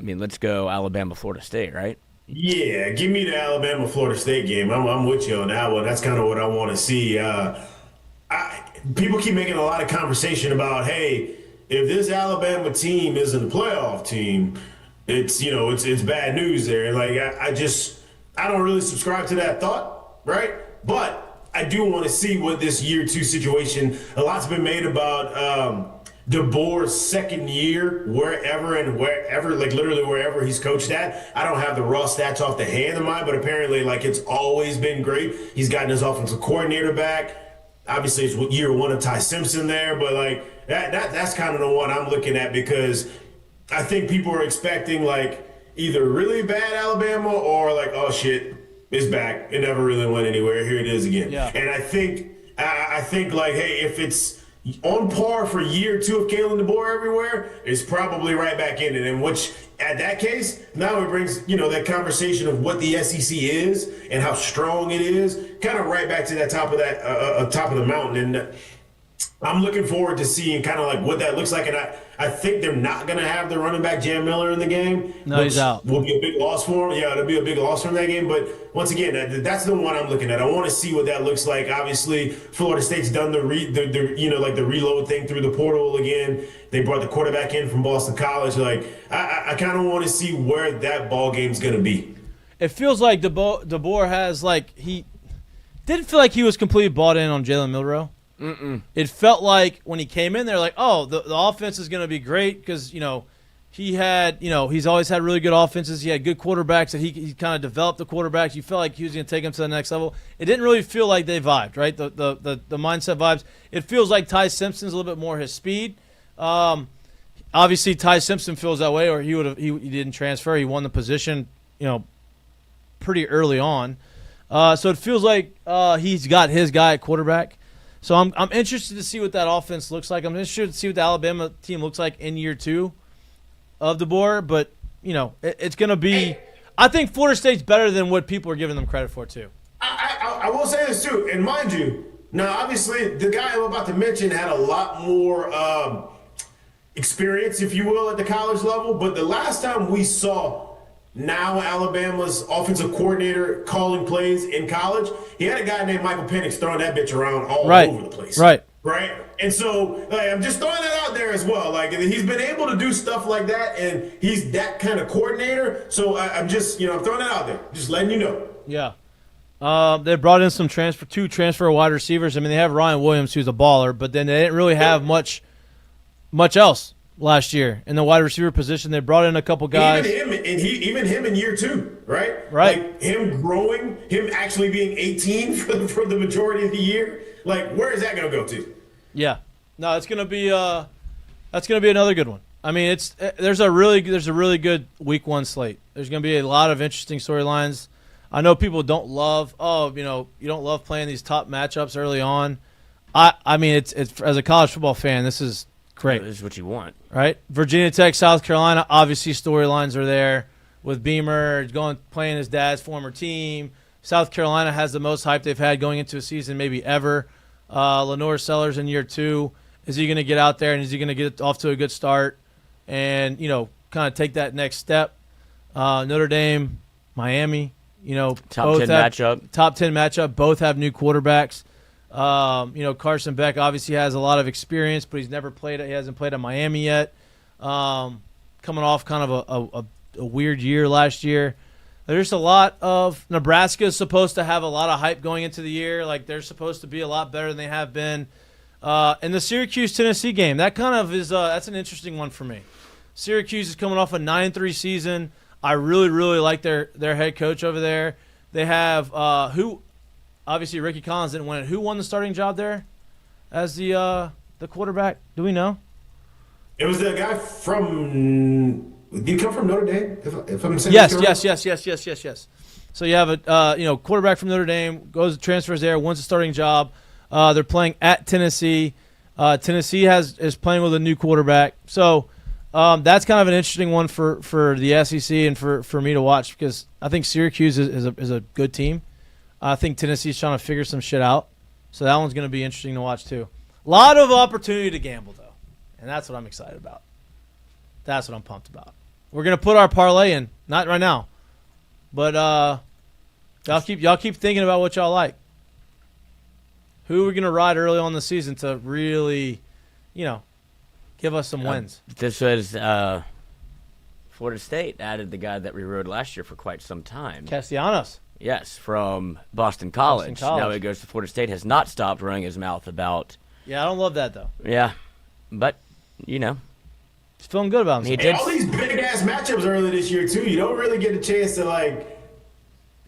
let's go Alabama, Florida State, right? Yeah, give me the Alabama, Florida State game. I'm with you on that one. That's kind of what I want to see. People keep making a lot of conversation about, hey, if this Alabama team isn't a playoff team, it's bad news there. Like I don't really subscribe to that thought, right? But I do want to see what this year 2 situation. A lot's been made about DeBoer's second year wherever, like literally wherever he's coached at. I don't have the raw stats off the hand of mine, but apparently like it's always been great. He's gotten his offensive coordinator back. Obviously, it's year 1 of Ty Simpson there, but like that's kind of the one I'm looking at because I think people are expecting like either really bad Alabama or like, oh shit, it's back. It never really went anywhere. Here it is again. Yeah. And I think like, hey, if it's on par for year 2 of Kalen DeBoer everywhere is probably right back in it. And which, at that case, now it brings, that conversation of what the SEC is and how strong it is, kind of right back to that top of the mountain. And I'm looking forward to seeing kind of like what that looks like. And I think they're not going to have the running back Jam Miller in the game. No, he's out. Will be a big loss for him. Yeah, it'll be a big loss from that game. But once again, that's the one I'm looking at. I want to see what that looks like. Obviously, Florida State's done the reload thing through the portal again. They brought the quarterback in from Boston College. Like, I kind of want to see where that ball game's going to be. It feels like DeBoer has, he didn't feel like he was completely bought in on Jalen Milroe. It felt like when he came in there, the offense is going to be great because, he had, he's always had really good offenses. He had good quarterbacks that he kind of developed the quarterbacks. You felt like he was going to take them to the next level. It didn't really feel like they vibed, right? The mindset vibes. It feels like Ty Simpson's a little bit more his speed. Obviously, Ty Simpson feels that way, or he didn't transfer. He won the position, pretty early on. So it feels like he's got his guy at quarterback. So I'm interested to see what that offense looks like. I'm interested to see what the Alabama team looks like in year 2 of DeBoer. But, it's going to be – I think Florida State's better than what people are giving them credit for, too. I will say this, too. And mind you, now, obviously, the guy I'm about to mention had a lot more experience, if you will, at the college level. But the last time we saw – now Alabama's offensive coordinator calling plays in college, he had a guy named Michael Penix throwing that bitch around all over the place. Right. And so I'm just throwing that out there as well. He's been able to do stuff like that, and he's that kind of coordinator. So I'm just, I'm throwing that out there, just letting you know. Yeah. They brought in some two transfer wide receivers. I mean, they have Ryan Williams, who's a baller, but then they didn't really have much else last year in the wide receiver position. They brought in a couple guys. Even him in year 2, right? Right. Him growing, him actually being 18 for the majority of the year. Where is that going to go to? Yeah. No, it's going to be another good one. I mean, there's a really good week 1 slate. There's going to be a lot of interesting storylines. I know people don't love, you don't love playing these top matchups early on. I mean, it's as a college football fan, this is great. This is what you want. Right? Virginia Tech, South Carolina, obviously storylines are there with Beamer playing his dad's former team. South Carolina has the most hype they've had going into a season maybe ever. Lenore Sellers in year 2. Is he going to get out there and is he going to get off to a good start and, kind of take that next step? Notre Dame, Miami, top 10 matchup. Top 10 matchup. Both have new quarterbacks. Carson Beck obviously has a lot of experience, but he hasn't played at Miami yet. Coming off kind of a weird year last year. There's a lot of – Nebraska is supposed to have a lot of hype going into the year. They're supposed to be a lot better than they have been. And the Syracuse-Tennessee game, that kind of is that's an interesting one for me. Syracuse is coming off a 9-3 season. I really, really like their head coach over there. They have obviously Ricky Collins didn't win it. Who won the starting job there as the quarterback? Do we know? It was the guy from – did he come from Notre Dame? If I'm saying yes. So you have a quarterback from Notre Dame, transfers there, wins the starting job. They're playing at Tennessee. Tennessee is playing with a new quarterback. So that's kind of an interesting one for the SEC and for me to watch because I think Syracuse is a good team. I think Tennessee's trying to figure some shit out. So that one's going to be interesting to watch too. A lot of opportunity to gamble though, and that's what I'm excited about. That's what I'm pumped about. We're going to put our parlay in, not right now, but y'all keep thinking about what y'all like. Who are we going to ride early on in the season to really, give us some wins? This was Florida State added the guy that we rode last year for quite some time. Castellanos. Yes, from Boston College. Now he goes to Florida State. Has not stopped running his mouth about. Yeah, I don't love that though. Yeah, but he's feeling good about himself. All these big ass matchups early this year too. You don't really get a chance to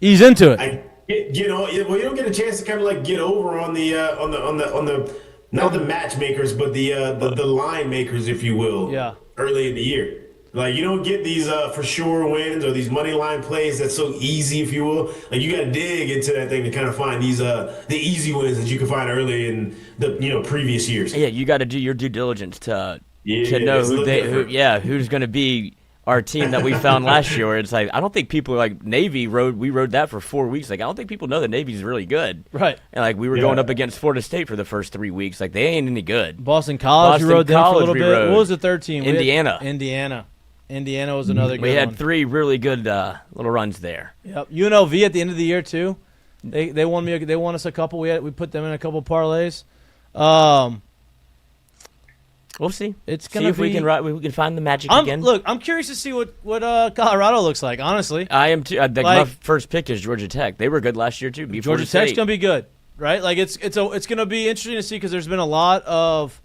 ease into it. You don't get a chance to kind of get over on the not the matchmakers, but the line makers, if you will. Yeah. Early in the year. Like, you don't get these for sure wins or these money line plays that's so easy, if you will. Like, you got to dig into that thing to kind of find these the easy wins that you can find early in the previous years. Yeah, you got to do your due diligence to know it's a little who's going to be our team that we found last year. Where it's like, I don't think people like Navy we rode that for 4 weeks. Like, I don't think people know that Navy's really good. Right. And like, we were going up against Florida State for the first 3 weeks. Like, they ain't any good. Boston College, we rode them for a little bit. Rode. What was the third team? Indiana. Indiana was another good one. We had 3 really good little runs there. Yep. UNLV at the end of the year too. They won me. They won us a couple. We put them in a couple parlays. We'll see. It's gonna see if we can find the magic again. Look, I'm curious to see what Colorado looks like. Honestly, I am too. My first pick is Georgia Tech. They were good last year too. Georgia Tech's gonna be good, right? Like it's gonna be interesting to see because there's been a lot of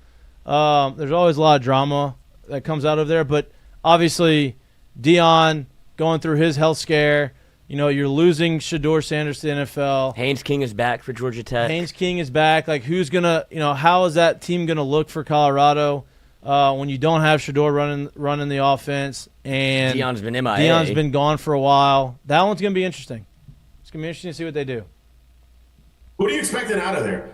there's always a lot of drama that comes out of there, but obviously Deion going through his health scare. You're losing Shedeur Sanders to the NFL. Haynes King is back for Georgia Tech. Haynes King is back. Like, who's gonna, how is that team gonna look for Colorado when you don't have Shedeur running the offense and Deion's been MIA. Deion's been gone for a while. That one's gonna be interesting. It's gonna be interesting to see what they do. What are you expecting out of there?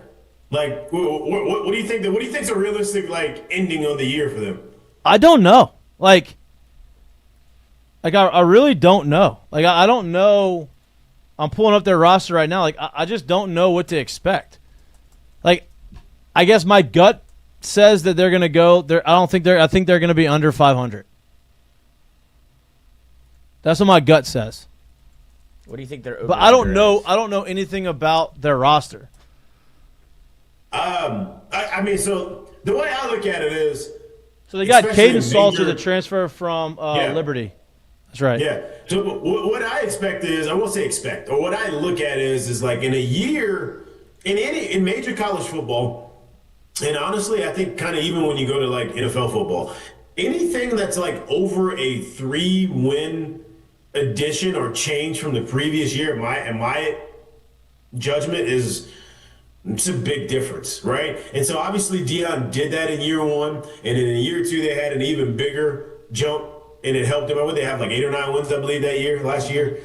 Like, what do you think? What do you think's a realistic ending of the year for them? I don't know. I really don't know. I don't know. I'm pulling up their roster right now. I just don't know what to expect. I guess my gut says that they're going to go. I think they're going to be under 500. That's what my gut says. What do you think they're over? But I don't know. I don't know anything about their roster. I mean, so the way I look at it is. So they got Caden Salter, the transfer from Liberty. That's right. Yeah. So what I expect is, I won't say expect, or what I look at is like in a year, in major college football, and honestly, I think kind of even when you go to NFL football, anything that's over a 3-win addition or change from the previous year, in my judgment it's a big difference, right? And so obviously Deion did that in year 1, and in year 2 they had an even bigger jump. And it helped them. They have 8 or 9 wins, I believe, last year.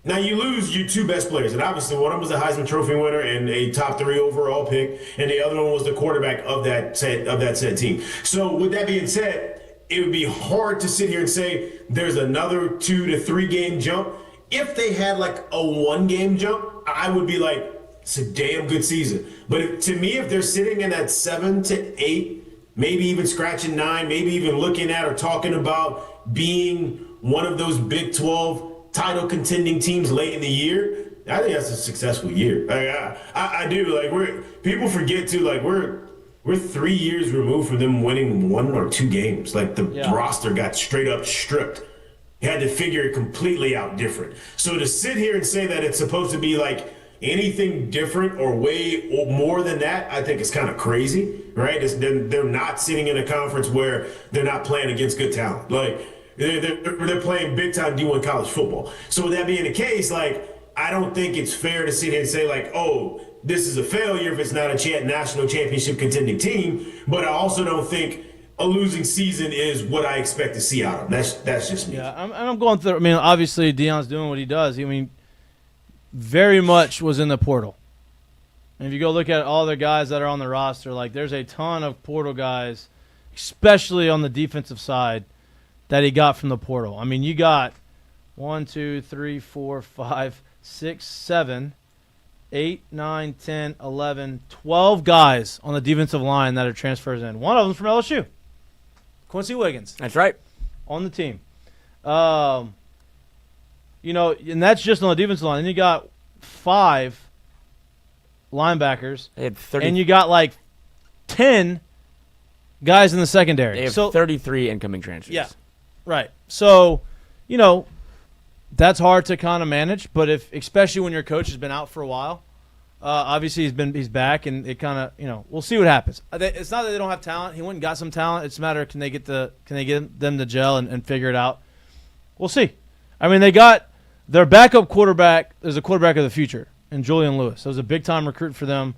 Now you lose your 2 best players, and obviously one of them was a Heisman Trophy winner and a top 3 overall pick, and the other one was the quarterback of that said team. So with that being said, it would be hard to sit here and say there's another 2 to 3 game jump. If they had a 1-game jump, I would be like, it's a damn good season. But to me, if they're sitting in that 7 to 8. Maybe even scratching 9, maybe even looking at or talking about being one of those Big 12 title contending teams late in the year. I think that's a successful year. I do. People forget too. We're 3 years removed from them winning 1 or 2 games. The roster got straight up stripped. You had to figure it completely out different. So to sit here and say that it's supposed to be anything different or way more than that, I think it's kind of crazy, right? They're not sitting in a conference where they're not playing against good talent. They're playing big-time D1 college football. So with that being the case, I don't think it's fair to sit here and say, this is a failure if it's not a national championship contending team. But I also don't think a losing season is what I expect to see out of them. That's just me. Yeah, I'm going through. I mean, obviously, Deion's doing what he does. Very much was in the portal. And if you go look at all the guys that are on the roster, there's a ton of portal guys, especially on the defensive side, that he got from the portal. I mean, you got 1, 2, 3, 4, 5, 6, 7, 8, 9, 10, 11, 12 guys on the defensive line that are transfers in. One of them from LSU, Quincy Wiggins. That's right. On the team. And that's just on the defensive line. Then you got 5 linebackers. They had 30, and you got 10 guys in the secondary. They have 33 incoming transfers. Yeah, right. So, that's hard to kind of manage. But especially when your coach has been out for a while, obviously he's back, and it kind of we'll see what happens. It's not that they don't have talent. He went and got some talent. It's a matter of can they get them to gel and figure it out. We'll see. I mean, they got their backup quarterback is a quarterback of the future, and Julian Lewis. So it was a big-time recruit for them.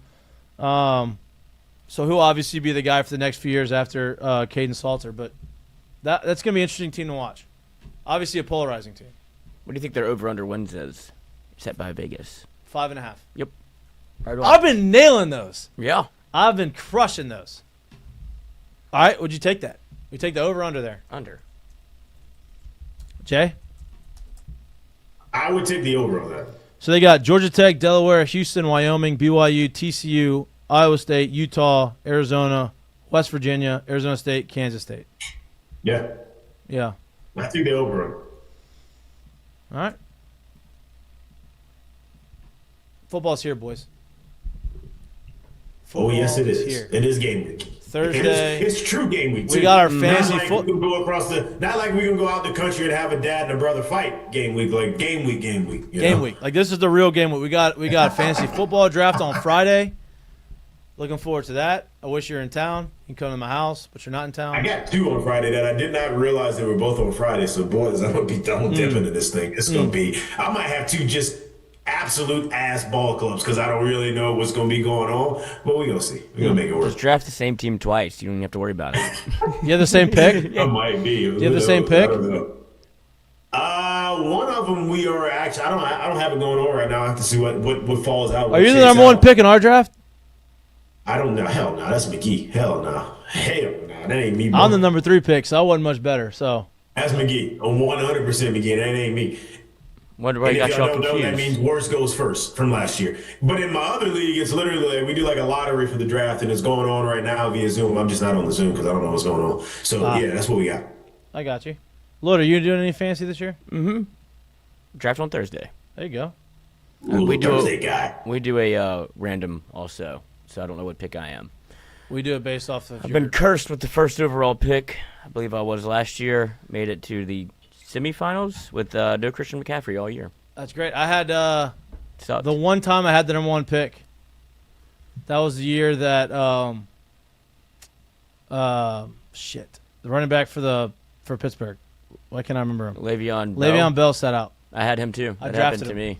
So he'll obviously be the guy for the next few years after Caden Salter. But That's going to be an interesting team to watch. Obviously a polarizing team. What do you think their over/under wins is set by Vegas? 5.5. Yep. Right on. I've been nailing those. Yeah. I've been crushing those. All right, would you take that? We take the over/under there. Under. Jay? I would take the over on that. So they got Georgia Tech, Delaware, Houston, Wyoming, BYU, TCU, Iowa State, Utah, Arizona, West Virginia, Arizona State, Kansas State. Yeah. Yeah. I think the over on. All right. Football's here, boys. Oh, yes, it Football is. here. It is game week. Thursday. It's true game week, too. We got our fantasy not like we can go across not like we can go out the country and have a dad and a brother fight game week. Like game week. You Game know? week. Like, this is the real game week. We got fantasy football draft on Friday. Looking forward to that. I wish you were in town. You can come to my house, but you're not in town. I got 2 on Friday that I did not realize they were both on Friday. So, boys, I'm going to be double dipping into this thing. It's going to be – I might have 2 just absolute ass ball clubs because I don't really know what's going to be going on. But we're going to see. We're going to make it work. Just draft the same team twice. You don't even have to worry about it. You have the same pick? I might be. You have the same pick? I don't know. One of them we are actually – I don't have it going on right now. I have to see what falls out. Are you the number 1 pick in our draft? I don't know. Hell no. That's McGee. Hell no. Hell no. That ain't me. I'm the number 3 pick, so I wasn't much better. So That's McGee. I'm 100% McGee. That ain't me. Wonder why you got If y'all y'all don't know, that confused. means worst goes first from last year. But in my other league, it's literally like we do like a lottery for the draft, and it's going on right now via Zoom. I'm just not on the Zoom because I don't know what's going on. So, yeah, that's what we got. I got you. Lloyd, are you doing any fancy this year? Draft on Thursday. There you go. Ooh, we do Thursday guy. We do a random also, so I don't know what pick I am. We do it based off of I've been cursed with the first overall pick. I believe I was last year. Made it to the semifinals with no Christian McCaffrey all year. That's great. I had Sucked. the one time I had the number 1 pick. That was the year that the running back for Pittsburgh. Why can't I remember him? Le'Veon Bell sat out. I had him too. I That drafted happened to him. me.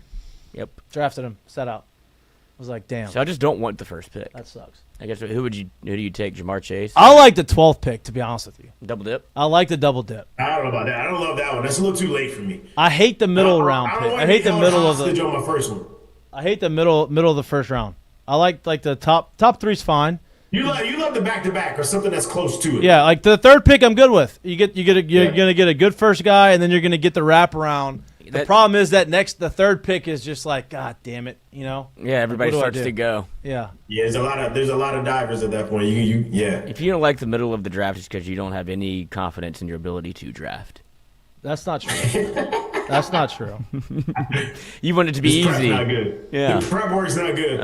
Yep. Drafted him. Sat out. I was like, damn. So I just don't want the first pick. That sucks. I guess who do you take? Jamar Chase? I like the 12th pick, to be honest with you. Double dip. I like the double dip. I don't know about that. I don't love that one. That's a little too late for me. I hate the middle round pick. I hate the middle of hostage the. on my first one. I hate the middle of the first round. I like the top 3's fine. You love the back-to-back or something that's close to it. Yeah, like the 3rd pick, I'm good with. You're gonna get a good first guy, and then you're gonna get the wraparound. The problem is the 3rd pick is just like, God damn it, you know? Yeah, everybody What do I starts do? to go. Yeah. Yeah, there's a lot of divers at that point. Yeah. If you don't like the middle of the draft, it's because you don't have any confidence in your ability to draft. That's not true. That's not true. You want it to be Prep's easy. not good. Yeah. The prep work's not good.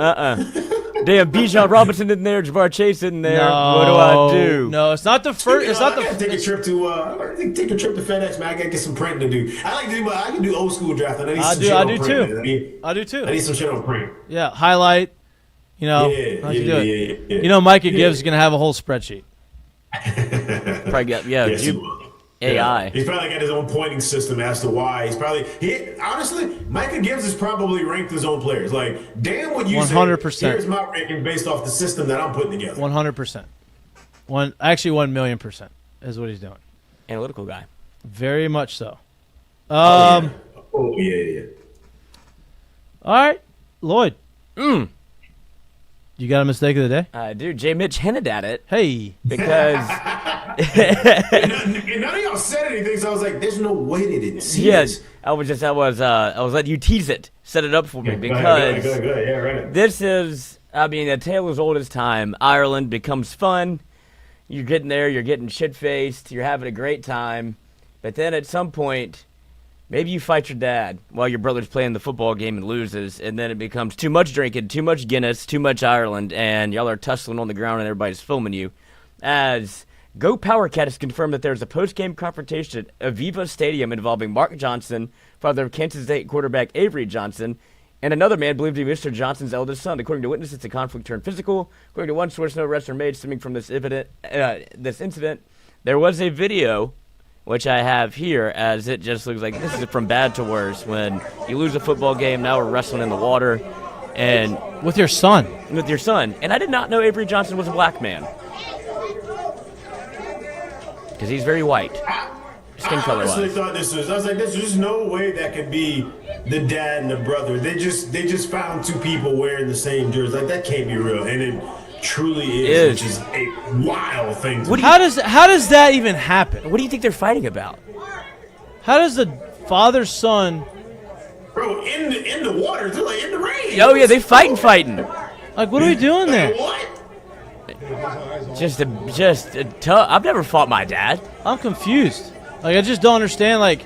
Damn, Bijan Robinson in there, Jamar Chase in there. No, What do I do? No, it's not the first. It's not I gotta the. take a trip to take a trip to FedEx, man. I gotta get some printing to do. I can do old school draft. I do too. I do too. I need some shit on print. Yeah, highlight. You know, Yeah, how'd you do it? yeah. You know, Mikey Gibbs is gonna have a whole spreadsheet. Probably got Yes, he you- will. AI. Yeah. He's probably got his own pointing system as to why. Honestly, Micah Gibbs has probably ranked his own players. Like, damn what you 100%. say. Here's my ranking based off the system that I'm putting together. 100%. 1,000,000% is what he's doing. Analytical guy. Very much so. Oh, yeah. All right, Lloyd. You got a mistake of the day? I do. J. Mitch hinted at it Hey. because And none of y'all said anything, so I was like, there's no way they didn't see yes, this. I was letting you tease it, set it up for me Go because ahead. Yeah, right. this is, I mean, a tale as old as time. Ireland becomes fun. You're getting there, you're getting shit-faced, you're having a great time. But then at some point, maybe you fight your dad while your brother's playing the football game and loses, and then it becomes too much drinking, too much Guinness, too much Ireland, and y'all are tussling on the ground and everybody's filming you. As Go Power Cat has confirmed that there's a post-game confrontation at Aviva Stadium involving Mark Johnson, father of Kansas State quarterback Avery Johnson, and another man believed to be Mr. Johnson's eldest son. According to witnesses, the conflict turned physical. According to one source, no arrests are made stemming from this incident. There was a video, which I have here, as it just looks like this is from bad to worse. When you lose a football game, now we're wrestling in the water, and With your son. with your son. And I did not know Avery Johnson was a black man. because he's very white. Skin I color honestly wise. thought this was. I was like, there's just no way that could be the dad and the brother. They just found two people wearing the same jersey. Like that can't be real, and it truly is. Which is a wild thing. How does that even happen? What do you think they're fighting about? How does the father son? Bro, in the water, they're like in the rain. Oh yeah, they fighting. Like, what are we doing there? What? Just a tough. I've never fought my dad. I'm confused. Like, I just don't understand. Like,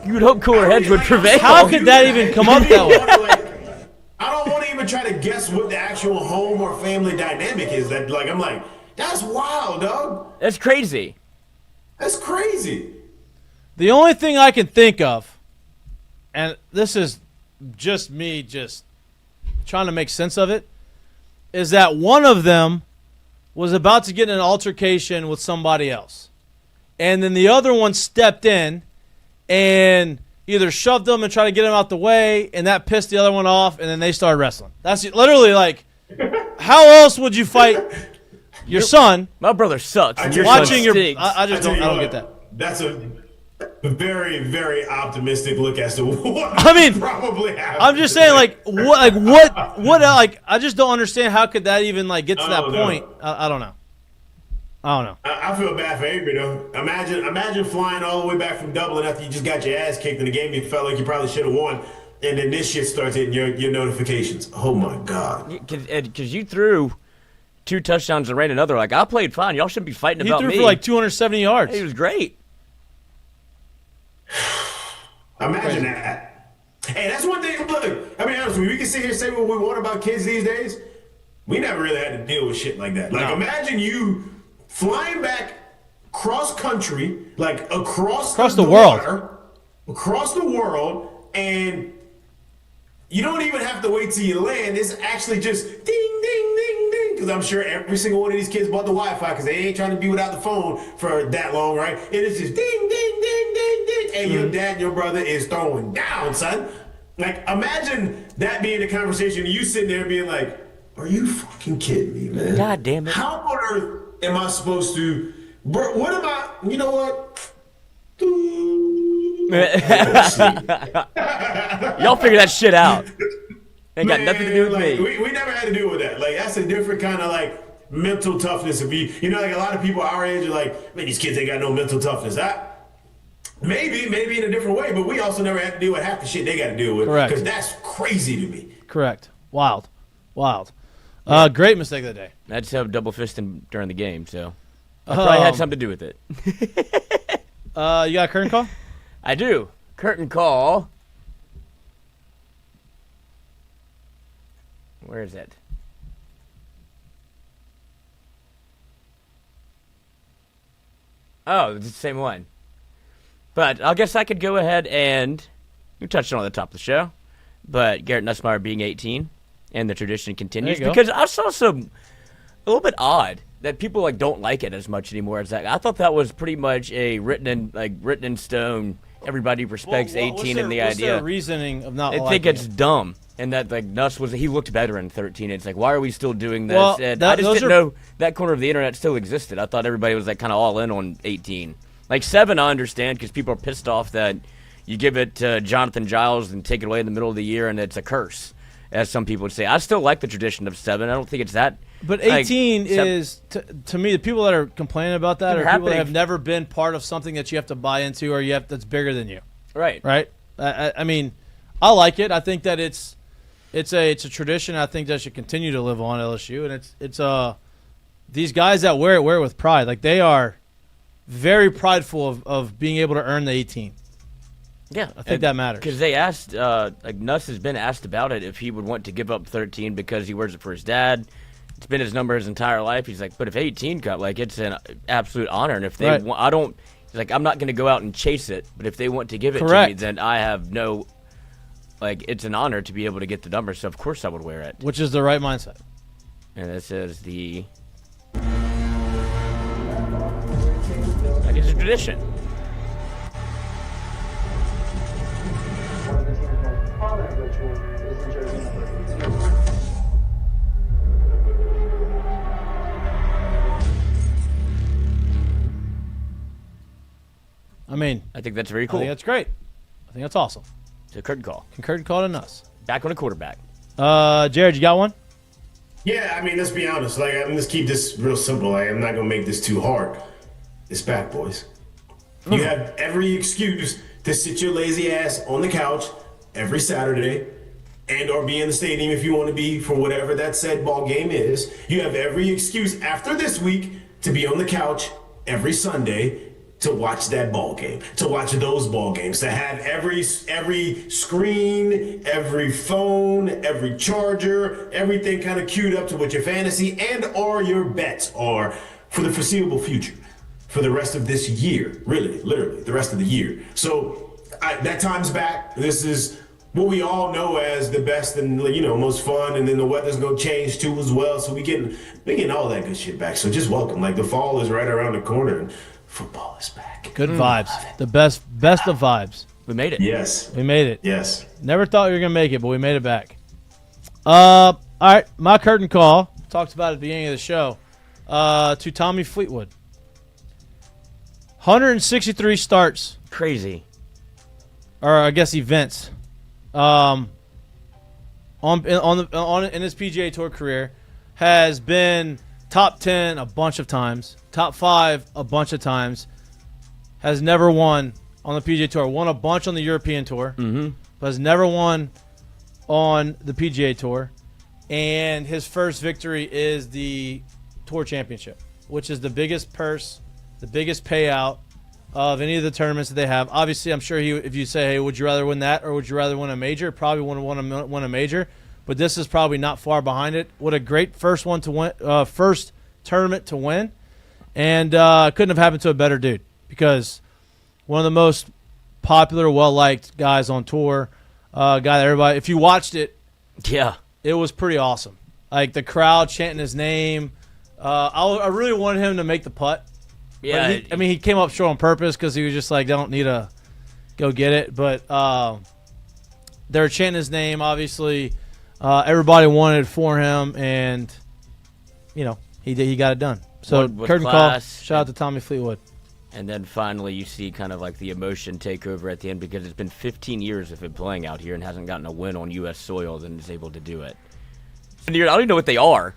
You would hope cooler heads would prevail. how could that even come up that way? I don't want to even try to guess what the actual home or family dynamic is. That like I'm like, that's wild, dog. That's crazy. That's crazy. The only thing I can think of, and this is just me just trying to make sense of it, is that one of them was about to get in an altercation with somebody else. And then the other one stepped in and either shoved them and tried to get him out the way, and that pissed the other one off, and then they started wrestling. That's literally like, how else would you fight your son? My brother sucks. I and just- your Watching son your, stinks. I just tell don't, you I don't what, get that. That's a very, very optimistic look as to what I mean, probably happened. I'm just saying, like what, like, I just don't understand how could that even like get to that point. I don't know. I feel bad for Avery though. Imagine flying all the way back from Dublin after you just got your ass kicked in the game. You felt like you probably should have won, and then this shit starts hitting your notifications. Oh my god! Because you threw 2 touchdowns in rain, another. Like, I played fine. Y'all shouldn't be fighting He about threw me. for like 270 yards. He was great. Imagine that. Hey, that's one thing. Look, I mean, honestly, we can sit here and say what we want about kids these days. We never really had to deal with shit like that. Like, imagine you flying back cross country, like across the world. water, across the world, and you don't even have to wait till you land. It's actually just ding, ding, ding, ding. Because I'm sure every single one of these kids bought the Wi-Fi because they ain't trying to be without the phone for that long, right? And it's just ding, ding, ding, ding, ding. And your dad and your brother is throwing down, son. Like, imagine that being the conversation, and you sitting there being like, are you fucking kidding me, man? God damn it. How on earth am I supposed to, bro, what am I, you know what? Y'all figure that shit out. Ain't got nothing to do with like, me. We never had to deal with that. Like, that's a different kind of, like, mental toughness. If you know, like, a lot of people our age are like, man, these kids ain't got no mental toughness. Maybe in a different way, but we also never had to deal with half the shit they got to deal with. Correct. Because that's crazy to me. Correct. Wild. Great mistake of the day. I just have double fisting during the game, so I probably had something to do with it. You got a curtain call? I do. Curtain call. Where is it? Oh, it's the same one. But I guess I could go ahead and we touched on it at the top of the show. But Garrett Nussmeier being 18 and the tradition continues There you go. because I saw a little bit odd that people like don't like it as much anymore. It's like I thought that was pretty much a written in stone. Everybody respects 18 and the what's idea. their reasoning of not I liking think it's it? dumb, and that like Nuss he looked better in 13. It's like, why are we still doing this? Well, and that- I just those didn't are- know that corner of the internet still existed. I thought everybody was like kind of all in on 18. Like 7, I understand because people are pissed off that you give it to Jonathan Giles and take it away in the middle of the year, and it's a curse, as some people would say. I still like the tradition of 7. I don't think it's that. But like, 18 seven- is, to me, the people that are complaining about that Can are people that happen. have never been part of something that you have to buy into or that's bigger than you. right. Right? I mean, I like it. I think that it's a tradition. I think that should continue to live on LSU, and it's these guys that wear it with pride. Like, they are very prideful of being able to earn the 18. Yeah, I think that matters. Because they asked, like Nuss has been asked about it if he would want to give up 13 because he wears it for his dad. It's been his number his entire life. He's like, but if 18 got, like, it's an absolute honor. And if they Right. want, he's like, I'm not going to go out and chase it. But if they want to give it to me, Correct. then I have no, like, it's an honor to be able to get the number. So, of course, I would wear it. Which is the right mindset. And this is the, like, it's a tradition. I mean, I think that's very cool. I think that's great. I think that's awesome. It's a curtain call. Concurred call to us. Back on a quarterback. Jared, you got one? Yeah, I mean, let's be honest. Like, let's keep this real simple. Like, I'm not gonna make this too hard. It's back, boys. You have every excuse to sit your lazy ass on the couch every Saturday and or be in the stadium if you want to be for whatever that said ball game is. You have every excuse after this week to be on the couch every Sunday to watch that ball game, to watch those ball games, to have every screen, every phone, every charger, everything kind of queued up to what your fantasy and or your bets are for the foreseeable future, for the rest of this year, really, literally, the rest of the year. So that time's back. This is what we all know as the best and most fun, and then the weather's gonna change too as well. So we getting all that good shit back. So just welcome. Like the fall is right around the corner, and football is back. Good vibes. The best of vibes. We made it. Yes. We made it. Yes. Never thought we were gonna make it, but we made it back. All right, my curtain call. Talked about it at the beginning of the show. To Tommy Fleetwood. 163 starts. Crazy. Or I guess events. In his PGA Tour career, has been top 10 a bunch of times, top 5 a bunch of times, has never won on the PGA Tour. Won a bunch on the European Tour, but has never won on the PGA Tour. And his first victory is the Tour Championship, which is the biggest purse, the biggest payout of any of the tournaments that they have. Obviously, I'm sure if you say, hey, would you rather win that or would you rather win a major? Probably want to win a major, but this is probably not far behind it. What a great first tournament to win, and couldn't have happened to a better dude because one of the most popular, well-liked guys on tour, guy that everybody, if you watched it, yeah, it was pretty awesome. Like the crowd chanting his name. I really wanted him to make the putt. Yeah, he came up short on purpose because he was just like, don't need to go get it. But they were chanting his name, obviously. Everybody wanted for him, and, he got it done. So, curtain call, shout out to Tommy Fleetwood. And then finally you see kind of like the emotion take over at the end because it's been 15 years of him playing out here and hasn't gotten a win on U.S. soil, then is able to do it. And I don't even know what they are.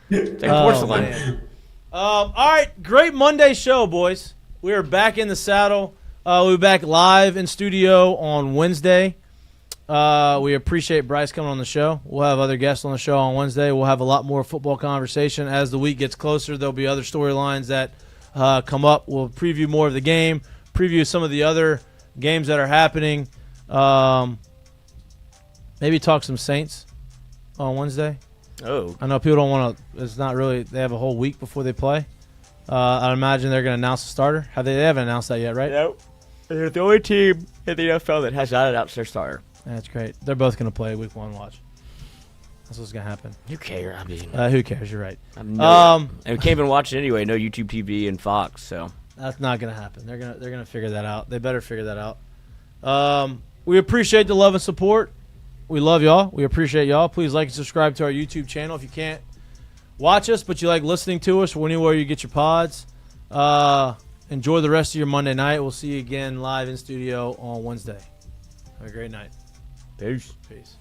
It's like porcelain. Man. All right, great Monday show, boys. We are back in the saddle. We'll be back live in studio on Wednesday. We appreciate Bryce coming on the show. We'll have other guests on the show on Wednesday. We'll have a lot more football conversation. As the week gets closer, there'll be other storylines that come up. We'll preview more of the game, preview some of the other games that are happening. Maybe talk some Saints on Wednesday. Oh. I know people don't want to. It's not really. They have a whole week before they play. I imagine they're going to announce the starter. They haven't announced that yet, right? Nope. They're the only team in the NFL that has not announced their starter. That's great. They're both going to play week 1. Watch. That's what's going to happen. Who cares? I mean, who cares? You're right. And we can't even watch it anyway. No YouTube TV and Fox. So that's not going to happen. They're gonna figure that out. They better figure that out. We appreciate the love and support. We love y'all. We appreciate y'all. Please like and subscribe to our YouTube channel if you can't watch us, but you like listening to us or anywhere you get your pods. Enjoy the rest of your Monday night. We'll see you again live in studio on Wednesday. Have a great night. Peace. Peace.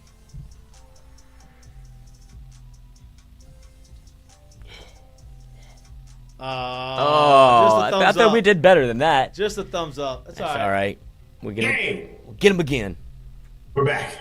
I thought we did better than that. Just a thumbs up. That's all right. All right. We'll get him again. We're back.